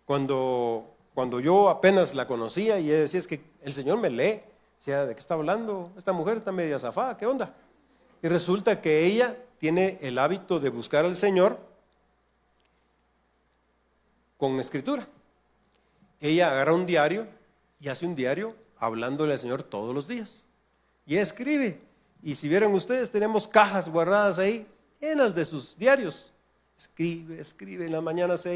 Cuando yo apenas la conocía y ella decía, es que el Señor me lee. Decía, ¿de qué está hablando? Esta mujer está media zafada, ¿qué onda? Y resulta que ella tiene el hábito de buscar al Señor con escritura. Ella agarra un diario y hace un diario hablándole al Señor todos los días. Y ella escribe. Y si vieran ustedes, tenemos cajas guardadas ahí, llenas de sus diarios. Escribe. En las mañanas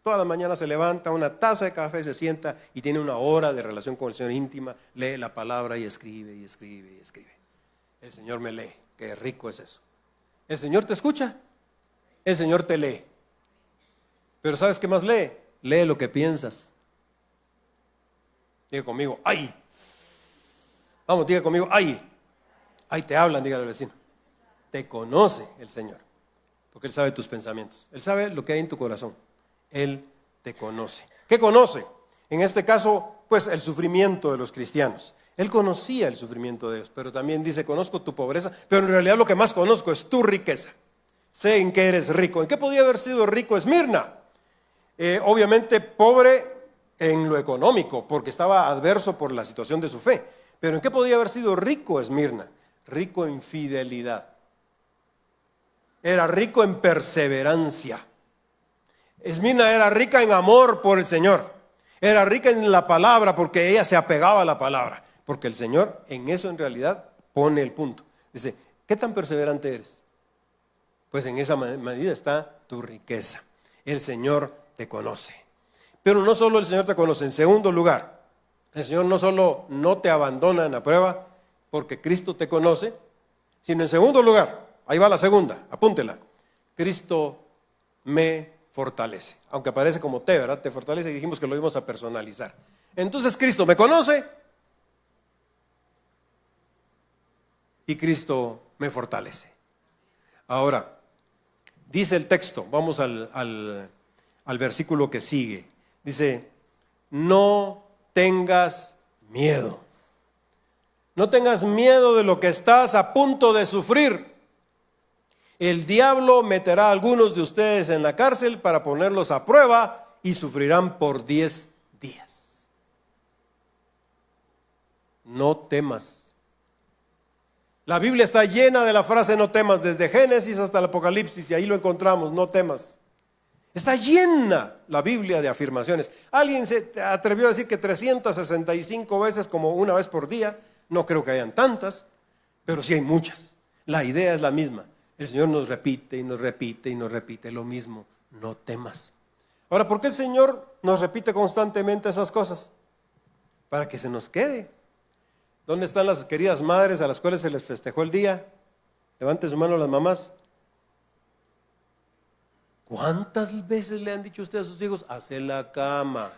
todas las mañanas se levanta, una taza de café, se sienta y tiene una hora de relación con el Señor íntima, lee la palabra y escribe. El Señor me lee. Qué rico es eso. El Señor te escucha, el Señor te lee. Pero ¿sabes qué más lee? Lee lo que piensas. Diga conmigo, ¡ay! Vamos, diga conmigo, ¡ay! Ahí te hablan, dígale al vecino. Te conoce el Señor, porque Él sabe tus pensamientos. Él sabe lo que hay en tu corazón. Él te conoce. ¿Qué conoce? En este caso, pues el sufrimiento de los cristianos. Él conocía el sufrimiento de ellos, pero también dice, conozco tu pobreza, pero en realidad lo que más conozco es tu riqueza. Sé en qué eres rico. ¿En qué podía haber sido rico Esmirna? Obviamente pobre en lo económico, porque estaba adverso por la situación de su fe. Pero ¿en qué podía haber sido rico Esmirna? Rico en fidelidad. Era rico en perseverancia. Esmirna era rica en amor por el Señor. Era rica en la palabra porque ella se apegaba a la palabra. Porque el Señor en eso en realidad pone el punto. Dice, ¿qué tan perseverante eres? Pues en esa medida está tu riqueza. El Señor te conoce. Pero no solo el Señor te conoce. En segundo lugar, el Señor no solo no te abandona en la prueba porque Cristo te conoce, sino en segundo lugar, ahí va la segunda, apúntela. Cristo me fortalece. Aunque aparece como T, ¿verdad? Te fortalece y dijimos que lo íbamos a personalizar. Entonces Cristo me conoce y Cristo me fortalece. Ahora, dice el texto, vamos al versículo que sigue. Dice, no tengas miedo. No tengas miedo de lo que estás a punto de sufrir. El diablo meterá a algunos de ustedes en la cárcel para ponerlos a prueba y sufrirán por 10 días. No temas. La Biblia está llena de la frase no temas, desde Génesis hasta el Apocalipsis, y ahí lo encontramos, no temas. Está llena la Biblia de afirmaciones. Alguien se atrevió a decir que 365 veces, como una vez por día. No creo que hayan tantas, pero sí hay muchas. La idea es la misma. El Señor nos repite y nos repite y nos repite lo mismo. No temas. Ahora, ¿por qué el Señor nos repite constantemente esas cosas? Para que se nos quede. ¿Dónde están las queridas madres a las cuales se les festejó el día? Levanten su mano las mamás. ¿Cuántas veces le han dicho usted a sus hijos? Hacer la cama.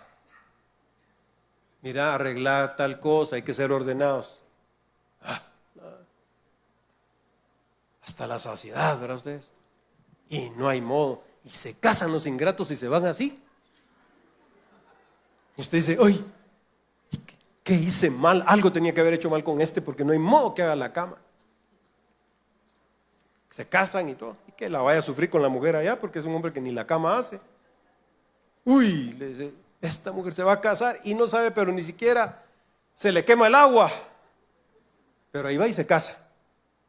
Mira, arreglar tal cosa, hay que ser ordenados. Hasta la saciedad, ¿verdad ustedes? Y no hay modo. Y se casan los ingratos y se van así. Y usted dice, ¡ay! ¿Qué hice mal? Algo tenía que haber hecho mal con este porque no hay modo que haga la cama. Se casan y todo. Y que la vaya a sufrir con la mujer allá porque es un hombre que ni la cama hace. Uy, le dice, esta mujer se va a casar y no sabe, pero ni siquiera se le quema el agua. Pero ahí va y se casa.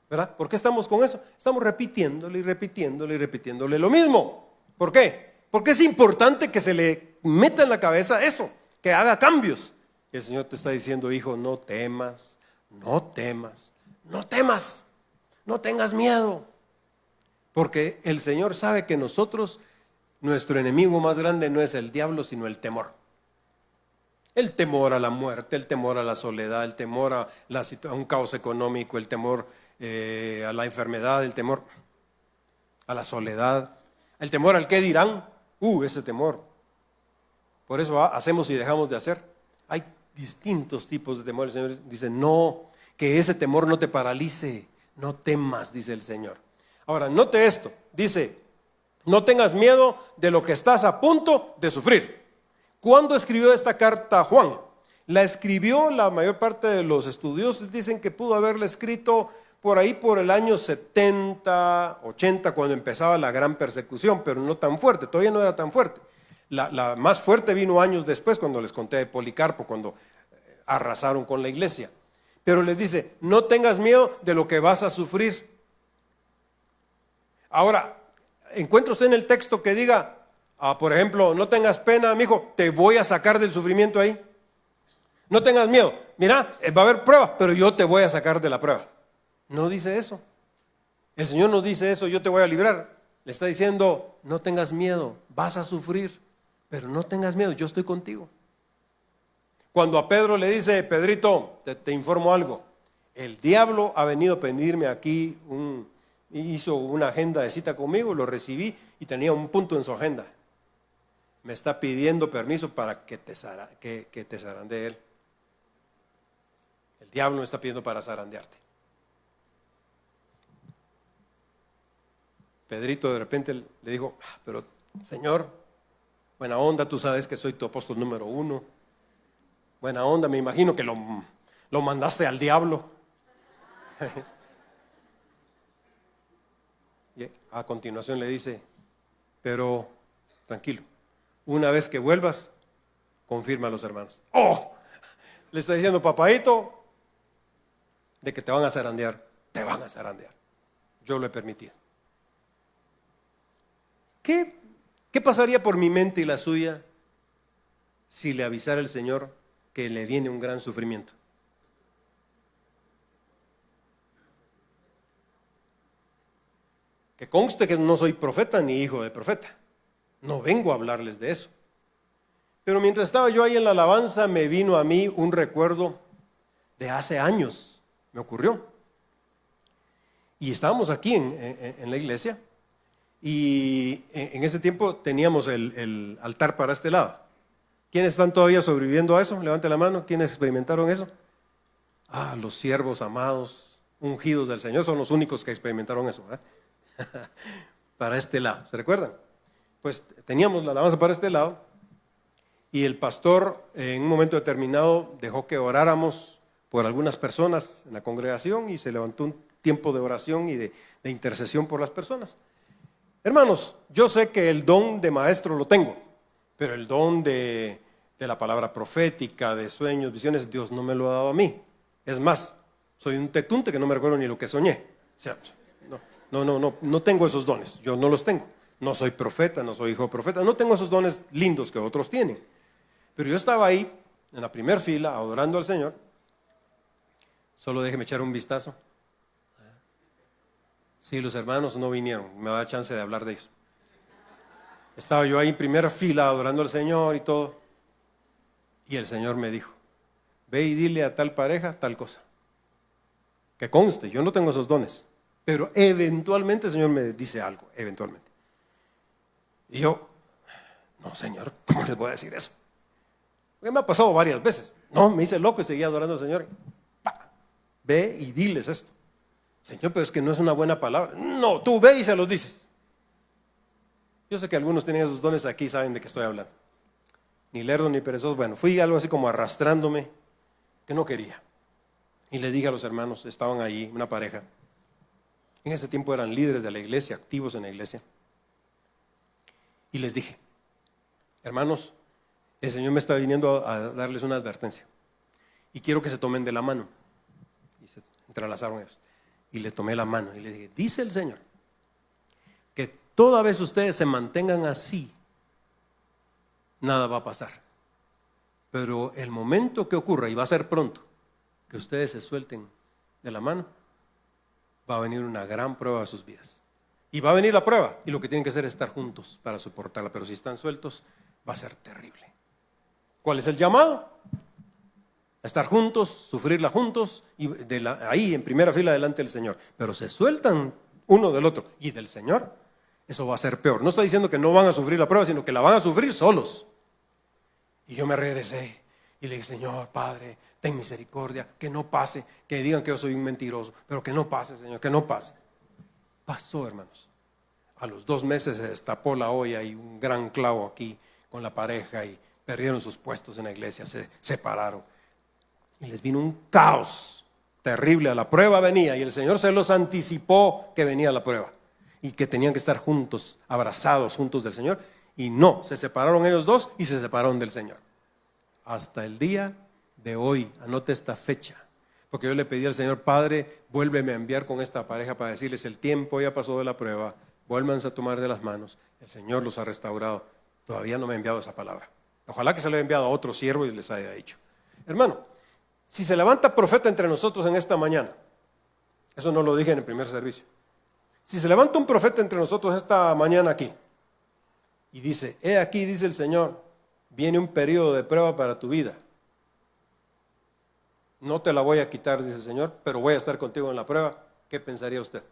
¿Verdad? ¿Por qué estamos con eso? Estamos repitiéndole y repitiéndole y repitiéndole lo mismo. ¿Por qué? Porque es importante que se le meta en la cabeza eso, que haga cambios. Y el Señor te está diciendo, hijo, no temas, no temas, no temas. no tengas miedo, porque el Señor sabe que nosotros, nuestro enemigo más grande no es el diablo, sino el temor. El temor a la muerte, el temor a la soledad, el temor a un caos económico, el temor a la enfermedad, el temor a la soledad, el temor al qué dirán, ese temor. Por eso hacemos y dejamos de hacer. Hay distintos tipos de temor. El Señor dice, no, que ese temor no te paralice, no temas, dice el Señor. Ahora, note esto, dice, no tengas miedo de lo que estás a punto de sufrir. ¿Cuándo escribió esta carta Juan? La escribió, la mayor parte de los estudiosos dicen que pudo haberla escrito por ahí por el año 70, 80, cuando empezaba la gran persecución, pero no tan fuerte, todavía no era tan fuerte. La más fuerte vino años después, cuando les conté de Policarpo, cuando arrasaron con la iglesia. Pero les dice, no tengas miedo de lo que vas a sufrir. Ahora, ¿encuentra usted en el texto que diga, por ejemplo, no tengas pena, mijo, te voy a sacar del sufrimiento ahí? No tengas miedo, mira, va a haber prueba, pero yo te voy a sacar de la prueba. No dice eso. El Señor no dice eso, yo te voy a librar. Le está diciendo, no tengas miedo, vas a sufrir, pero no tengas miedo, yo estoy contigo. Cuando a Pedro le dice, Pedrito, te informo algo, el diablo ha venido a pedirme aquí, hizo una agenda de cita conmigo, lo recibí y tenía un punto en su agenda. Me está pidiendo permiso para que te zarandee él. El diablo me está pidiendo para zarandearte. Pedrito de repente le dijo, pero Señor, buena onda, tú sabes que soy tu apóstol número 1. Buena onda, me imagino que lo mandaste al diablo. Y a continuación le dice, pero tranquilo, una vez que vuelvas, confirma a los hermanos. Le está diciendo, papadito, de que te van a zarandear. Te van a zarandear. Yo lo he permitido. ¿Qué pasaría por mi mente y la suya si le avisara el Señor que le viene un gran sufrimiento? Que conste que no soy profeta ni hijo de profeta. No vengo a hablarles de eso. Pero mientras estaba yo ahí en la alabanza, me vino a mí un recuerdo de hace años. Me ocurrió. Y estábamos aquí en la iglesia. Y en ese tiempo teníamos el altar para este lado. ¿Quiénes están todavía sobreviviendo a eso? Levante la mano. ¿Quiénes experimentaron eso? Los siervos amados, ungidos del Señor, son los únicos que experimentaron eso. Para este lado, ¿se recuerdan? Pues teníamos la alabanza para este lado y el pastor en un momento determinado dejó que oráramos por algunas personas en la congregación y se levantó un tiempo de oración y de intercesión por las personas. Hermanos, yo sé que el don de maestro lo tengo, pero el don de la palabra profética, de sueños, visiones, Dios no me lo ha dado a mí. Es más, soy un tetunte que no me recuerdo ni lo que soñé. O sea, no tengo esos dones, yo no los tengo. No soy profeta, no soy hijo de profeta, no tengo esos dones lindos que otros tienen. Pero yo estaba ahí, en la primera fila, adorando al Señor. Solo déjeme echar un vistazo. Sí, los hermanos no vinieron, me va a dar chance de hablar de ellos. Estaba yo ahí en primera fila adorando al Señor y todo. Y el Señor me dijo, ve y dile a tal pareja tal cosa. Que conste, yo no tengo esos dones. Pero eventualmente el Señor me dice algo, eventualmente. Y yo, no Señor, ¿cómo les voy a decir eso? Porque me ha pasado varias veces. No, me hice loco y seguía adorando al Señor. Ve y diles esto. Señor, pero es que no es una buena palabra. No, tú ve y se los dices. Yo sé que algunos tienen esos dones aquí y saben de qué estoy hablando. Ni lerdo ni perezoso. Bueno, fui algo así como arrastrándome, que no quería. Y le dije a los hermanos, estaban ahí, una pareja. En ese tiempo eran líderes de la iglesia, activos en la iglesia. Y les dije, hermanos, el Señor me está viniendo a darles una advertencia. Y quiero que se tomen de la mano. Y se entrelazaron ellos. Y le tomé la mano y le dije, dice el Señor, que toda vez ustedes se mantengan así, nada va a pasar. Pero el momento que ocurra, y va a ser pronto, que ustedes se suelten de la mano, va a venir una gran prueba a sus vidas. Y va a venir la prueba, y lo que tienen que hacer es estar juntos para soportarla, pero si están sueltos, va a ser terrible. ¿Cuál es el llamado? Estar juntos, sufrirla juntos, y ahí en primera fila delante del Señor. Pero se sueltan uno del otro y del Señor, eso va a ser peor. No está diciendo que no van a sufrir la prueba, sino que la van a sufrir solos. Y yo me regresé y le dije: Señor, Padre, ten misericordia, que no pase, que digan que yo soy un mentiroso, pero que no pase, Señor, que no pase. Pasó, hermanos. A los 2 meses se destapó la olla y un gran clavo aquí con la pareja, y perdieron sus puestos en la iglesia, se separaron. Y les vino un caos terrible. A la prueba venía, y el Señor se los anticipó que venía la prueba y que tenían que estar juntos, abrazados juntos del Señor. Y no, se separaron ellos dos y se separaron del Señor. Hasta el día de hoy, anote esta fecha, porque yo le pedí al Señor: Padre, vuélveme a enviar con esta pareja para decirles: el tiempo ya pasó de la prueba, vuélvanse a tomar de las manos. El Señor los ha restaurado. Todavía no me ha enviado esa palabra. Ojalá que se le haya enviado a otro siervo y les haya dicho. Hermano, si se levanta profeta entre nosotros en esta mañana, eso no lo dije en el primer servicio, si se levanta un profeta entre nosotros esta mañana aquí y dice: he aquí, dice el Señor, viene un periodo de prueba para tu vida, no te la voy a quitar, dice el Señor, pero voy a estar contigo en la prueba, ¿qué pensaría usted?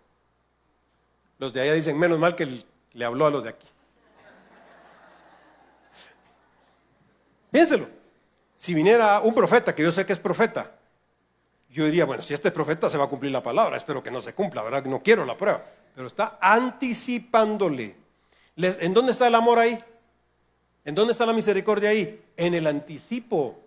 Los de allá dicen: menos mal que le habló a los de aquí. Piénselo. Si viniera un profeta, que yo sé que es profeta, yo diría: bueno, si este profeta se va a cumplir la palabra, espero que no se cumpla, ¿verdad? No quiero la prueba. Pero está anticipándole. ¿En dónde está el amor ahí? ¿En dónde está la misericordia ahí? En el anticipo.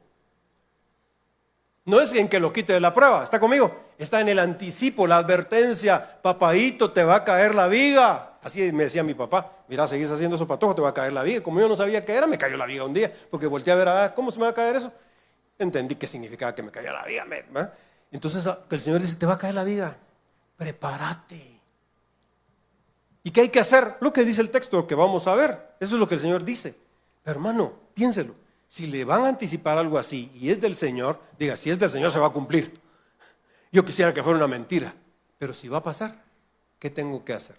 No es en que lo quite de la prueba, ¿está conmigo? Está en el anticipo, la advertencia: papadito, te va a caer la viga. Así me decía mi papá: mira, seguís haciendo esos patojos, te va a caer la viga. Como yo no sabía qué era, me cayó la viga un día, porque volteé a ver: ¿cómo se me va a caer eso? Entendí qué significaba que me caía la viga. Entonces el Señor dice: te va a caer la viga, prepárate. ¿Y qué hay que hacer? Lo que dice el texto que vamos a ver, eso es lo que el Señor dice. Pero hermano, piénselo. Si le van a anticipar algo así y es del Señor, diga: si es del Señor se va a cumplir. Yo quisiera que fuera una mentira, pero si va a pasar, ¿qué tengo que hacer?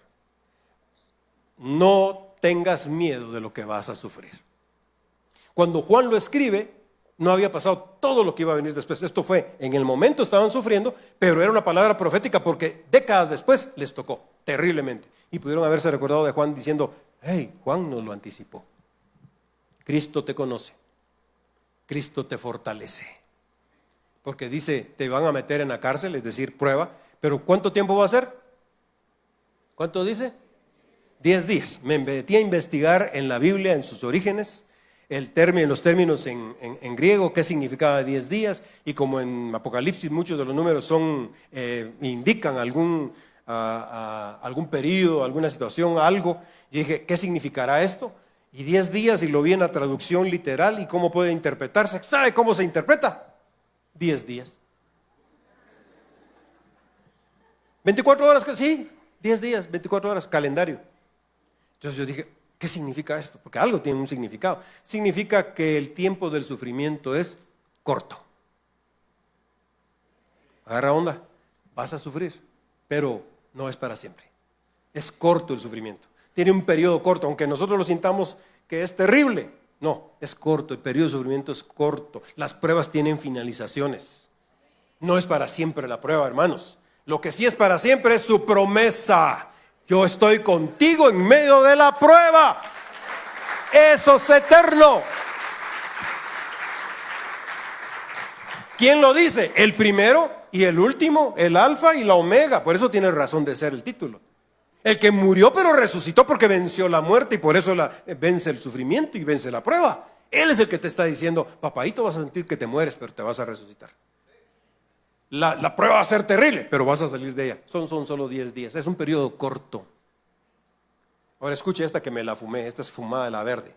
No tengas miedo de lo que vas a sufrir. Cuando Juan lo escribe, no había pasado todo lo que iba a venir después. Esto fue, en el momento estaban sufriendo, pero era una palabra profética, porque décadas después les tocó terriblemente. Y pudieron haberse recordado de Juan diciendo: hey, Juan nos lo anticipó. Cristo te conoce. Cristo te fortalece, porque dice: te van a meter en la cárcel, es decir, prueba, pero ¿cuánto tiempo va a ser? ¿Cuánto dice? 10 días. Me metí a investigar en la Biblia, en sus orígenes, los términos en griego, qué significaba 10 días, y como en Apocalipsis muchos de los números indican algún periodo, alguna situación, algo. Yo dije: ¿qué significará esto? Y 10 días, y lo vi en la traducción literal, y cómo puede interpretarse. ¿Sabe cómo se interpreta? 10 días. 24 horas, sí, 10 días, 24 horas, calendario. Entonces yo dije: ¿qué significa esto? Porque algo tiene un significado. Significa que el tiempo del sufrimiento es corto. Agarra onda, vas a sufrir, pero no es para siempre. Es corto el sufrimiento. Tiene un periodo corto, aunque nosotros lo sintamos que es terrible. No, es corto, el periodo de sufrimiento es corto. Las pruebas tienen finalizaciones. No es para siempre la prueba, hermanos. Lo que sí es para siempre es su promesa. Yo estoy contigo en medio de la prueba. Eso es eterno. ¿Quién lo dice? El primero y el último, el alfa y la omega. Por eso tiene razón de ser el título. El que murió pero resucitó, porque venció la muerte, y por eso vence el sufrimiento y vence la prueba. Él es el que te está diciendo: papadito, vas a sentir que te mueres, pero te vas a resucitar. La prueba va a ser terrible, pero vas a salir de ella. Son solo 10 días, es un periodo corto. Ahora escuche esta que me la fumé, esta es fumada de la verde.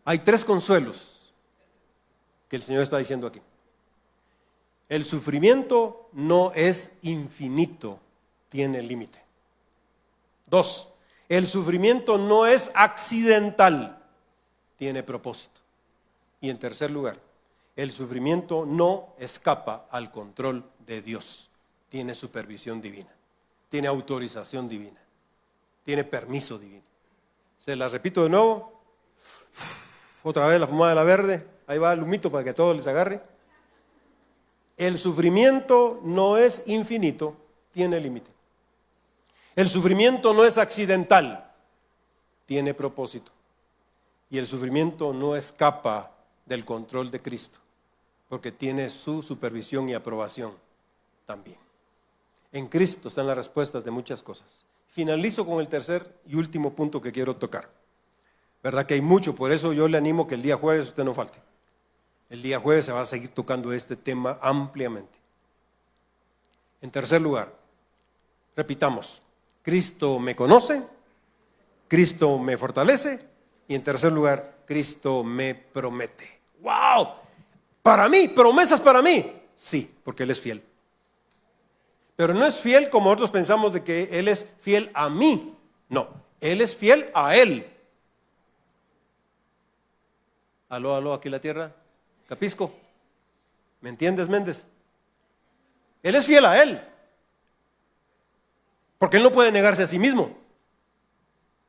Hay 3 consuelos que el Señor está diciendo aquí. El sufrimiento no es infinito, tiene límite. 2, el sufrimiento no es accidental, tiene propósito. Y en tercer lugar, el sufrimiento no escapa al control de Dios. Tiene supervisión divina, tiene autorización divina, tiene permiso divino. Se la repito de nuevo. Otra vez la fumada de la verde. Ahí va el humito para que a todos les agarre. El sufrimiento no es infinito, tiene límite. El sufrimiento no es accidental, tiene propósito. Y el sufrimiento no escapa del control de Cristo, porque tiene su supervisión y aprobación también. En Cristo están las respuestas de muchas cosas. Finalizo con el tercer y último punto que quiero tocar. ¿Verdad que hay mucho? Por eso yo le animo que el día jueves usted no falte. El día jueves se va a seguir tocando este tema ampliamente. En tercer lugar, repitamos, Cristo me conoce, Cristo me fortalece y en tercer lugar, Cristo me promete. ¡Wow! Para mí, promesas para mí. Sí, porque Él es fiel. Pero no es fiel como nosotros pensamos de que Él es fiel a mí. No, Él es fiel a Él. Aló, aquí la tierra. Capisco. ¿Me entiendes, Méndez? Él es fiel a Él. Porque Él no puede negarse a sí mismo.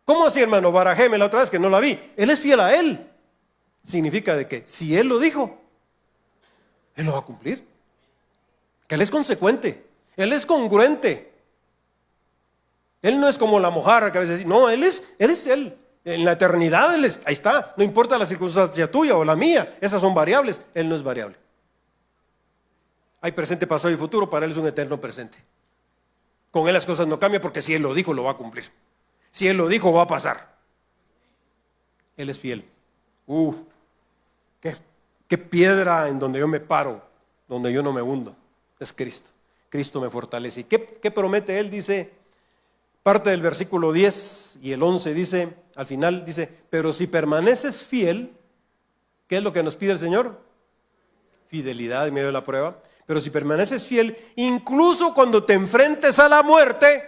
¿Cómo así, hermano? Barajéme la otra vez que no la vi. Él es fiel a Él. Significa de que si Él lo dijo, Él lo va a cumplir. Que Él es consecuente. Él es congruente. Él no es como la mojarra que a veces dice, no, Él es Él. En la eternidad Él ahí está. No importa la circunstancia tuya o la mía. Esas son variables. Él no es variable. Hay presente, pasado y futuro. Para Él es un eterno presente. Con Él las cosas no cambian porque si Él lo dijo, lo va a cumplir. Si Él lo dijo, va a pasar. Él es fiel. Qué piedra en donde yo me paro, donde yo no me hundo. Es Cristo. Cristo me fortalece. ¿Y qué promete Él? Dice, parte del versículo 10 y el 11 dice, al final dice, pero si permaneces fiel, ¿qué es lo que nos pide el Señor? Fidelidad en medio de la prueba. Pero si permaneces fiel, incluso cuando te enfrentes a la muerte,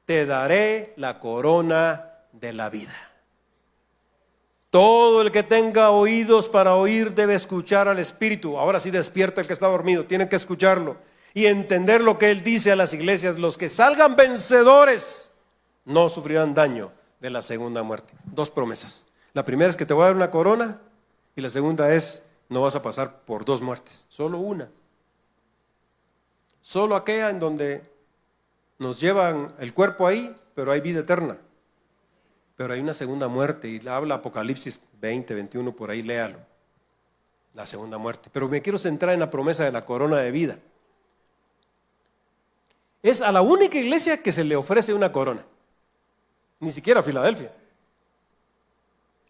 te daré la corona de la vida. Todo el que tenga oídos para oír debe escuchar al Espíritu. Ahora sí despierta el que está dormido, tiene que escucharlo y entender lo que Él dice a las iglesias. Los que salgan vencedores no sufrirán daño de la segunda muerte. Dos promesas. La primera es que te voy a dar una corona y la segunda es no vas a pasar por dos muertes, solo una. Solo aquella en donde nos llevan el cuerpo ahí, pero hay vida eterna. Pero hay una segunda muerte y habla Apocalipsis 20, 21, por ahí léalo. La segunda muerte. Pero me quiero centrar en la promesa de la corona de vida. Es a la única iglesia que se le ofrece una corona. Ni siquiera a Filadelfia.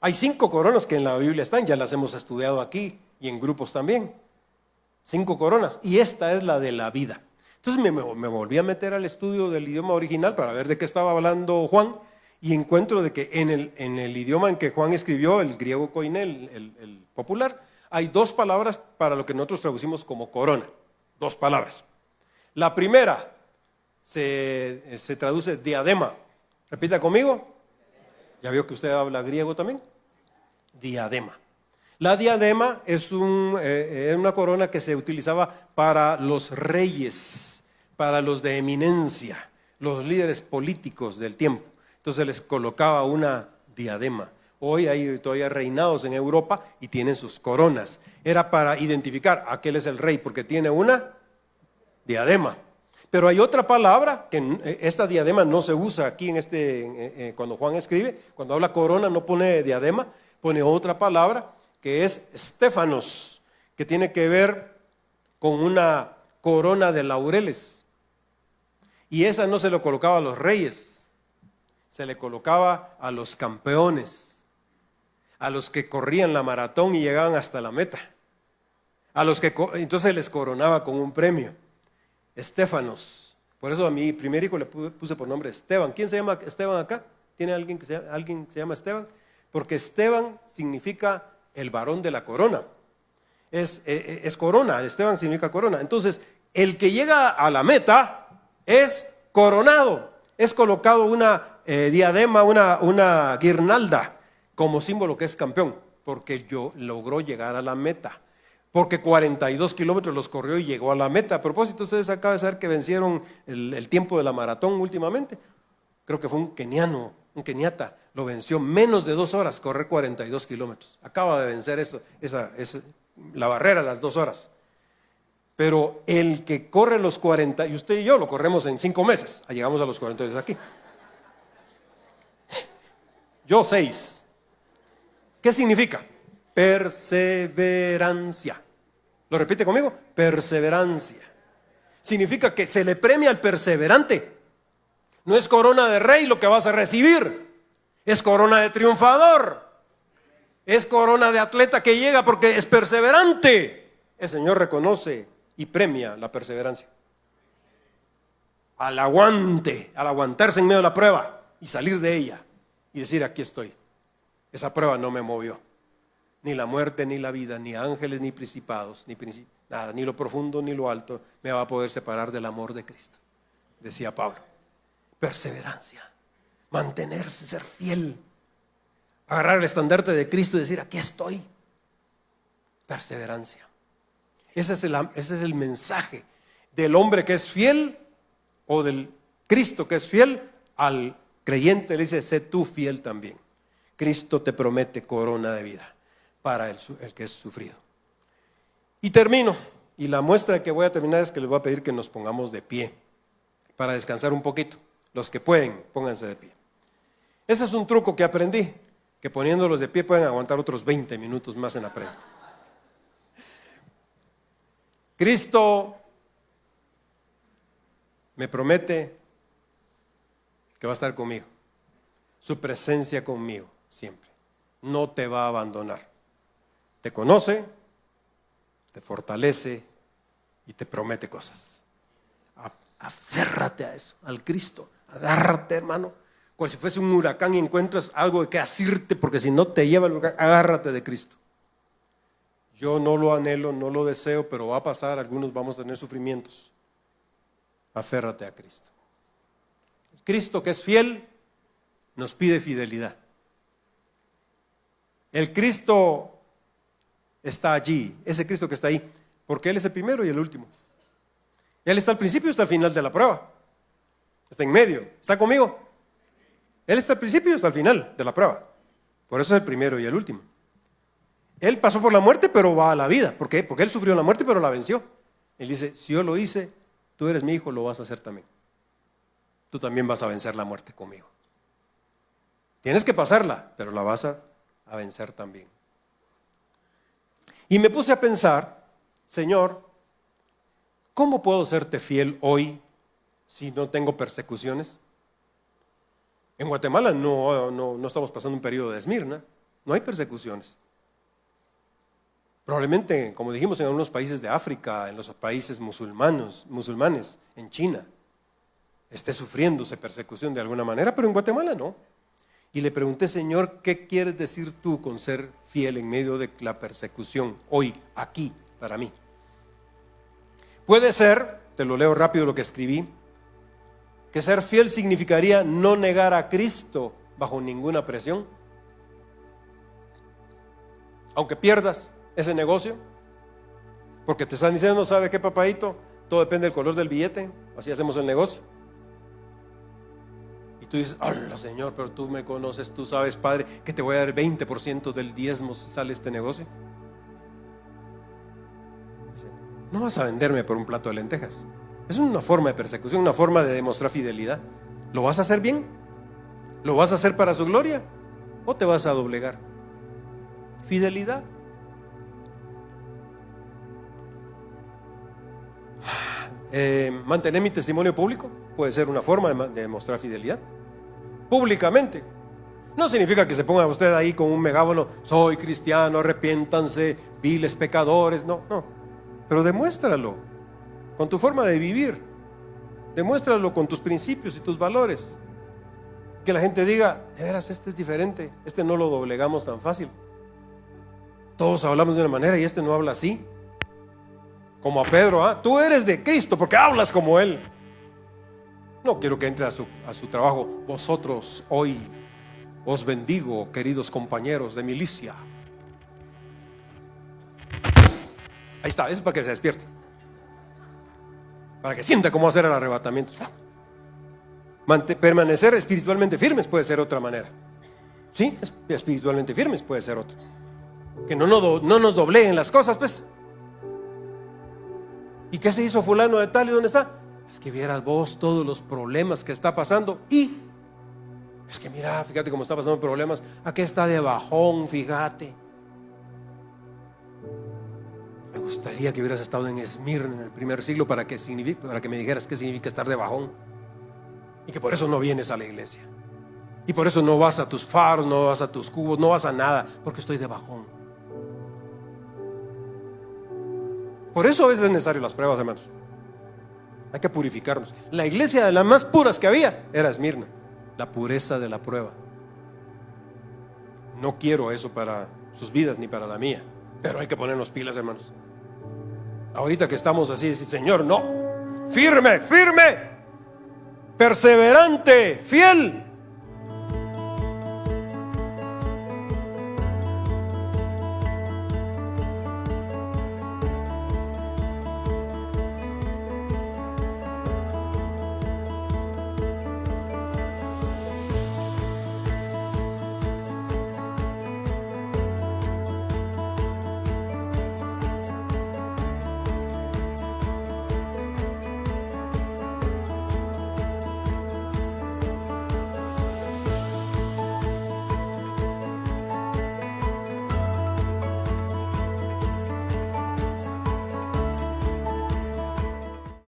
Hay 5 coronas que en la Biblia están, ya las hemos estudiado aquí y en grupos también. 5 coronas y esta es la de la vida. Entonces me volví a meter al estudio del idioma original para ver de qué estaba hablando Juan. Y encuentro de que en el idioma en que Juan escribió, el griego koiné, el popular, hay 2 palabras para lo que nosotros traducimos como corona. 2 palabras. La primera se traduce diadema. Repita conmigo. ¿Ya vio que usted habla griego también? Diadema. La diadema es una corona que se utilizaba para los reyes, para los de eminencia, los líderes políticos del tiempo. Entonces les colocaba una diadema. Hoy hay todavía reinados en Europa y tienen sus coronas. Era para identificar, aquel es el rey porque tiene una diadema. Pero hay otra palabra, que esta diadema no se usa aquí cuando Juan escribe. Cuando habla corona no pone diadema, pone otra palabra que es Stéfanos, que tiene que ver con una corona de laureles. Y esa no se lo colocaba a los reyes. Se le colocaba a los campeones, a los que corrían la maratón y llegaban hasta la meta. Entonces les coronaba con un premio. Estéfanos. Por eso a mi primer hijo le puse por nombre Esteban. ¿Quién se llama Esteban acá? ¿Tiene alguien que se llama Esteban? Porque Esteban significa el varón de la corona. Es corona, Esteban significa corona. Entonces, el que llega a la meta es coronado. Es colocado una diadema, una guirnalda como símbolo que es campeón. porque logró llegar a la meta. Porque 42 kilómetros los corrió y llegó a la meta. A propósito, ustedes acaban de saber que vencieron el tiempo de la maratón últimamente. Creo que fue un keniata, lo venció menos de 2 horas, correr 42 kilómetros. Acaba de vencer la barrera, las 2 horas. Pero el que corre los 40, y usted y yo lo corremos en 5 meses, llegamos a los 42 aquí. Yo 6. ¿Qué significa? Perseverancia. ¿Lo repite conmigo? Perseverancia. Significa que se le premia al perseverante. No es corona de rey lo que vas a recibir, es corona de triunfador, es corona de atleta que llega porque es perseverante. El Señor reconoce y premia la perseverancia. Al aguantarse en medio de la prueba y salir de ella y decir: aquí estoy. Esa prueba no me movió. Ni la muerte, ni la vida, ni ángeles, ni principados, nada, ni lo profundo, ni lo alto me va a poder separar del amor de Cristo, decía Pablo. Perseverancia, mantenerse, ser fiel, agarrar el estandarte de Cristo y decir: aquí estoy. Perseverancia. Ese es el mensaje del hombre que es fiel, o del Cristo que es fiel. Al creyente le dice: sé tú fiel también. Cristo te promete corona de vida para el que es sufrido. Y termino, y la muestra que voy a terminar es que les voy a pedir que nos pongamos de pie para descansar un poquito. Los que pueden, pónganse de pie. Ese es un truco que aprendí, que poniéndolos de pie pueden aguantar otros 20 minutos más en la prédica. Cristo me promete que va a estar conmigo, su presencia conmigo siempre, no te va a abandonar, te conoce, te fortalece y te promete cosas. Aférrate a eso, al Cristo, agárrate, hermano, como si fuese un huracán y encuentras algo de que asirte, porque si no te lleva el huracán, agárrate de Cristo. Yo no lo anhelo, no lo deseo, pero va a pasar, algunos vamos a tener sufrimientos. Aférrate a Cristo. El Cristo que es fiel nos pide fidelidad. El Cristo está allí, ese Cristo que está ahí, porque Él es el primero y el último. Él está al principio y está al final de la prueba. Está en medio, está conmigo. Él está al principio y está al final de la prueba. Por eso es el primero y el último. Él pasó por la muerte, pero va a la vida. ¿Por qué? Porque Él sufrió la muerte, pero la venció. Él dice: si yo lo hice, tú eres mi hijo, lo vas a hacer también. Tú también vas a vencer la muerte conmigo. Tienes que pasarla, pero la vas a vencer también. Y me puse a pensar: Señor, ¿cómo puedo serte fiel hoy si no tengo persecuciones? En Guatemala no estamos pasando un periodo de esmirna, no hay persecuciones. Probablemente, como dijimos, en algunos países de África, en los países musulmanes, en China, esté sufriéndose persecución de alguna manera, pero en Guatemala no. Y le pregunté: Señor, ¿qué quieres decir tú con ser fiel en medio de la persecución hoy, aquí, para mí? Puede ser, te lo leo rápido lo que escribí, que ser fiel significaría no negar a Cristo bajo ninguna presión. Aunque pierdas ese negocio, porque te están diciendo: ¿sabe qué, papadito? Todo depende del color del billete, así hacemos el negocio. Y tú dices: hola, Señor, pero tú me conoces, tú sabes, Padre, que te voy a dar 20% del diezmo si sale este negocio. No vas a venderme por un plato de lentejas. Es una forma de persecución, una forma de demostrar fidelidad. ¿Lo vas a hacer bien? ¿Lo vas a hacer para su gloria? ¿O te vas a doblegar? Fidelidad. Mantener mi testimonio público puede ser una forma de demostrar fidelidad públicamente. No significa que se ponga usted ahí con un megáfono: soy cristiano, arrepiéntanse, viles pecadores. No, pero demuéstralo con tu forma de vivir, demuéstralo con tus principios y tus valores, que la gente diga: de veras, este es diferente, este no lo doblegamos tan fácil. Todos hablamos de una manera y este no habla así. Como a Pedro: tú eres de Cristo porque hablas como Él. No quiero que entre a su trabajo: vosotros hoy os bendigo, queridos compañeros de milicia. Ahí está, eso es para que se despierte, para que sienta cómo hacer el arrebatamiento. Permanecer espiritualmente firmes puede ser otra manera. Sí, espiritualmente firmes puede ser otra. Que no nos dobleguen las cosas, pues. ¿Y qué se hizo fulano de tal y dónde está? Es que vieras vos todos los problemas que está pasando. Y es que mira, fíjate cómo está pasando problemas. Aquí está de bajón, fíjate. Me gustaría que hubieras estado en Esmirna en el primer siglo para que me dijeras qué significa estar de bajón. Y que por eso no vienes a la iglesia. Y por eso no vas a tus faros, no vas a tus cubos, no vas a nada, porque estoy de bajón. Por eso a veces es necesario las pruebas, hermanos. Hay que purificarnos. La iglesia de las más puras que había era Esmirna. La pureza de la prueba. No quiero eso para sus vidas ni para la mía, pero hay que ponernos pilas, hermanos. Ahorita que estamos así, decir, Señor, no, firme, firme, perseverante, fiel.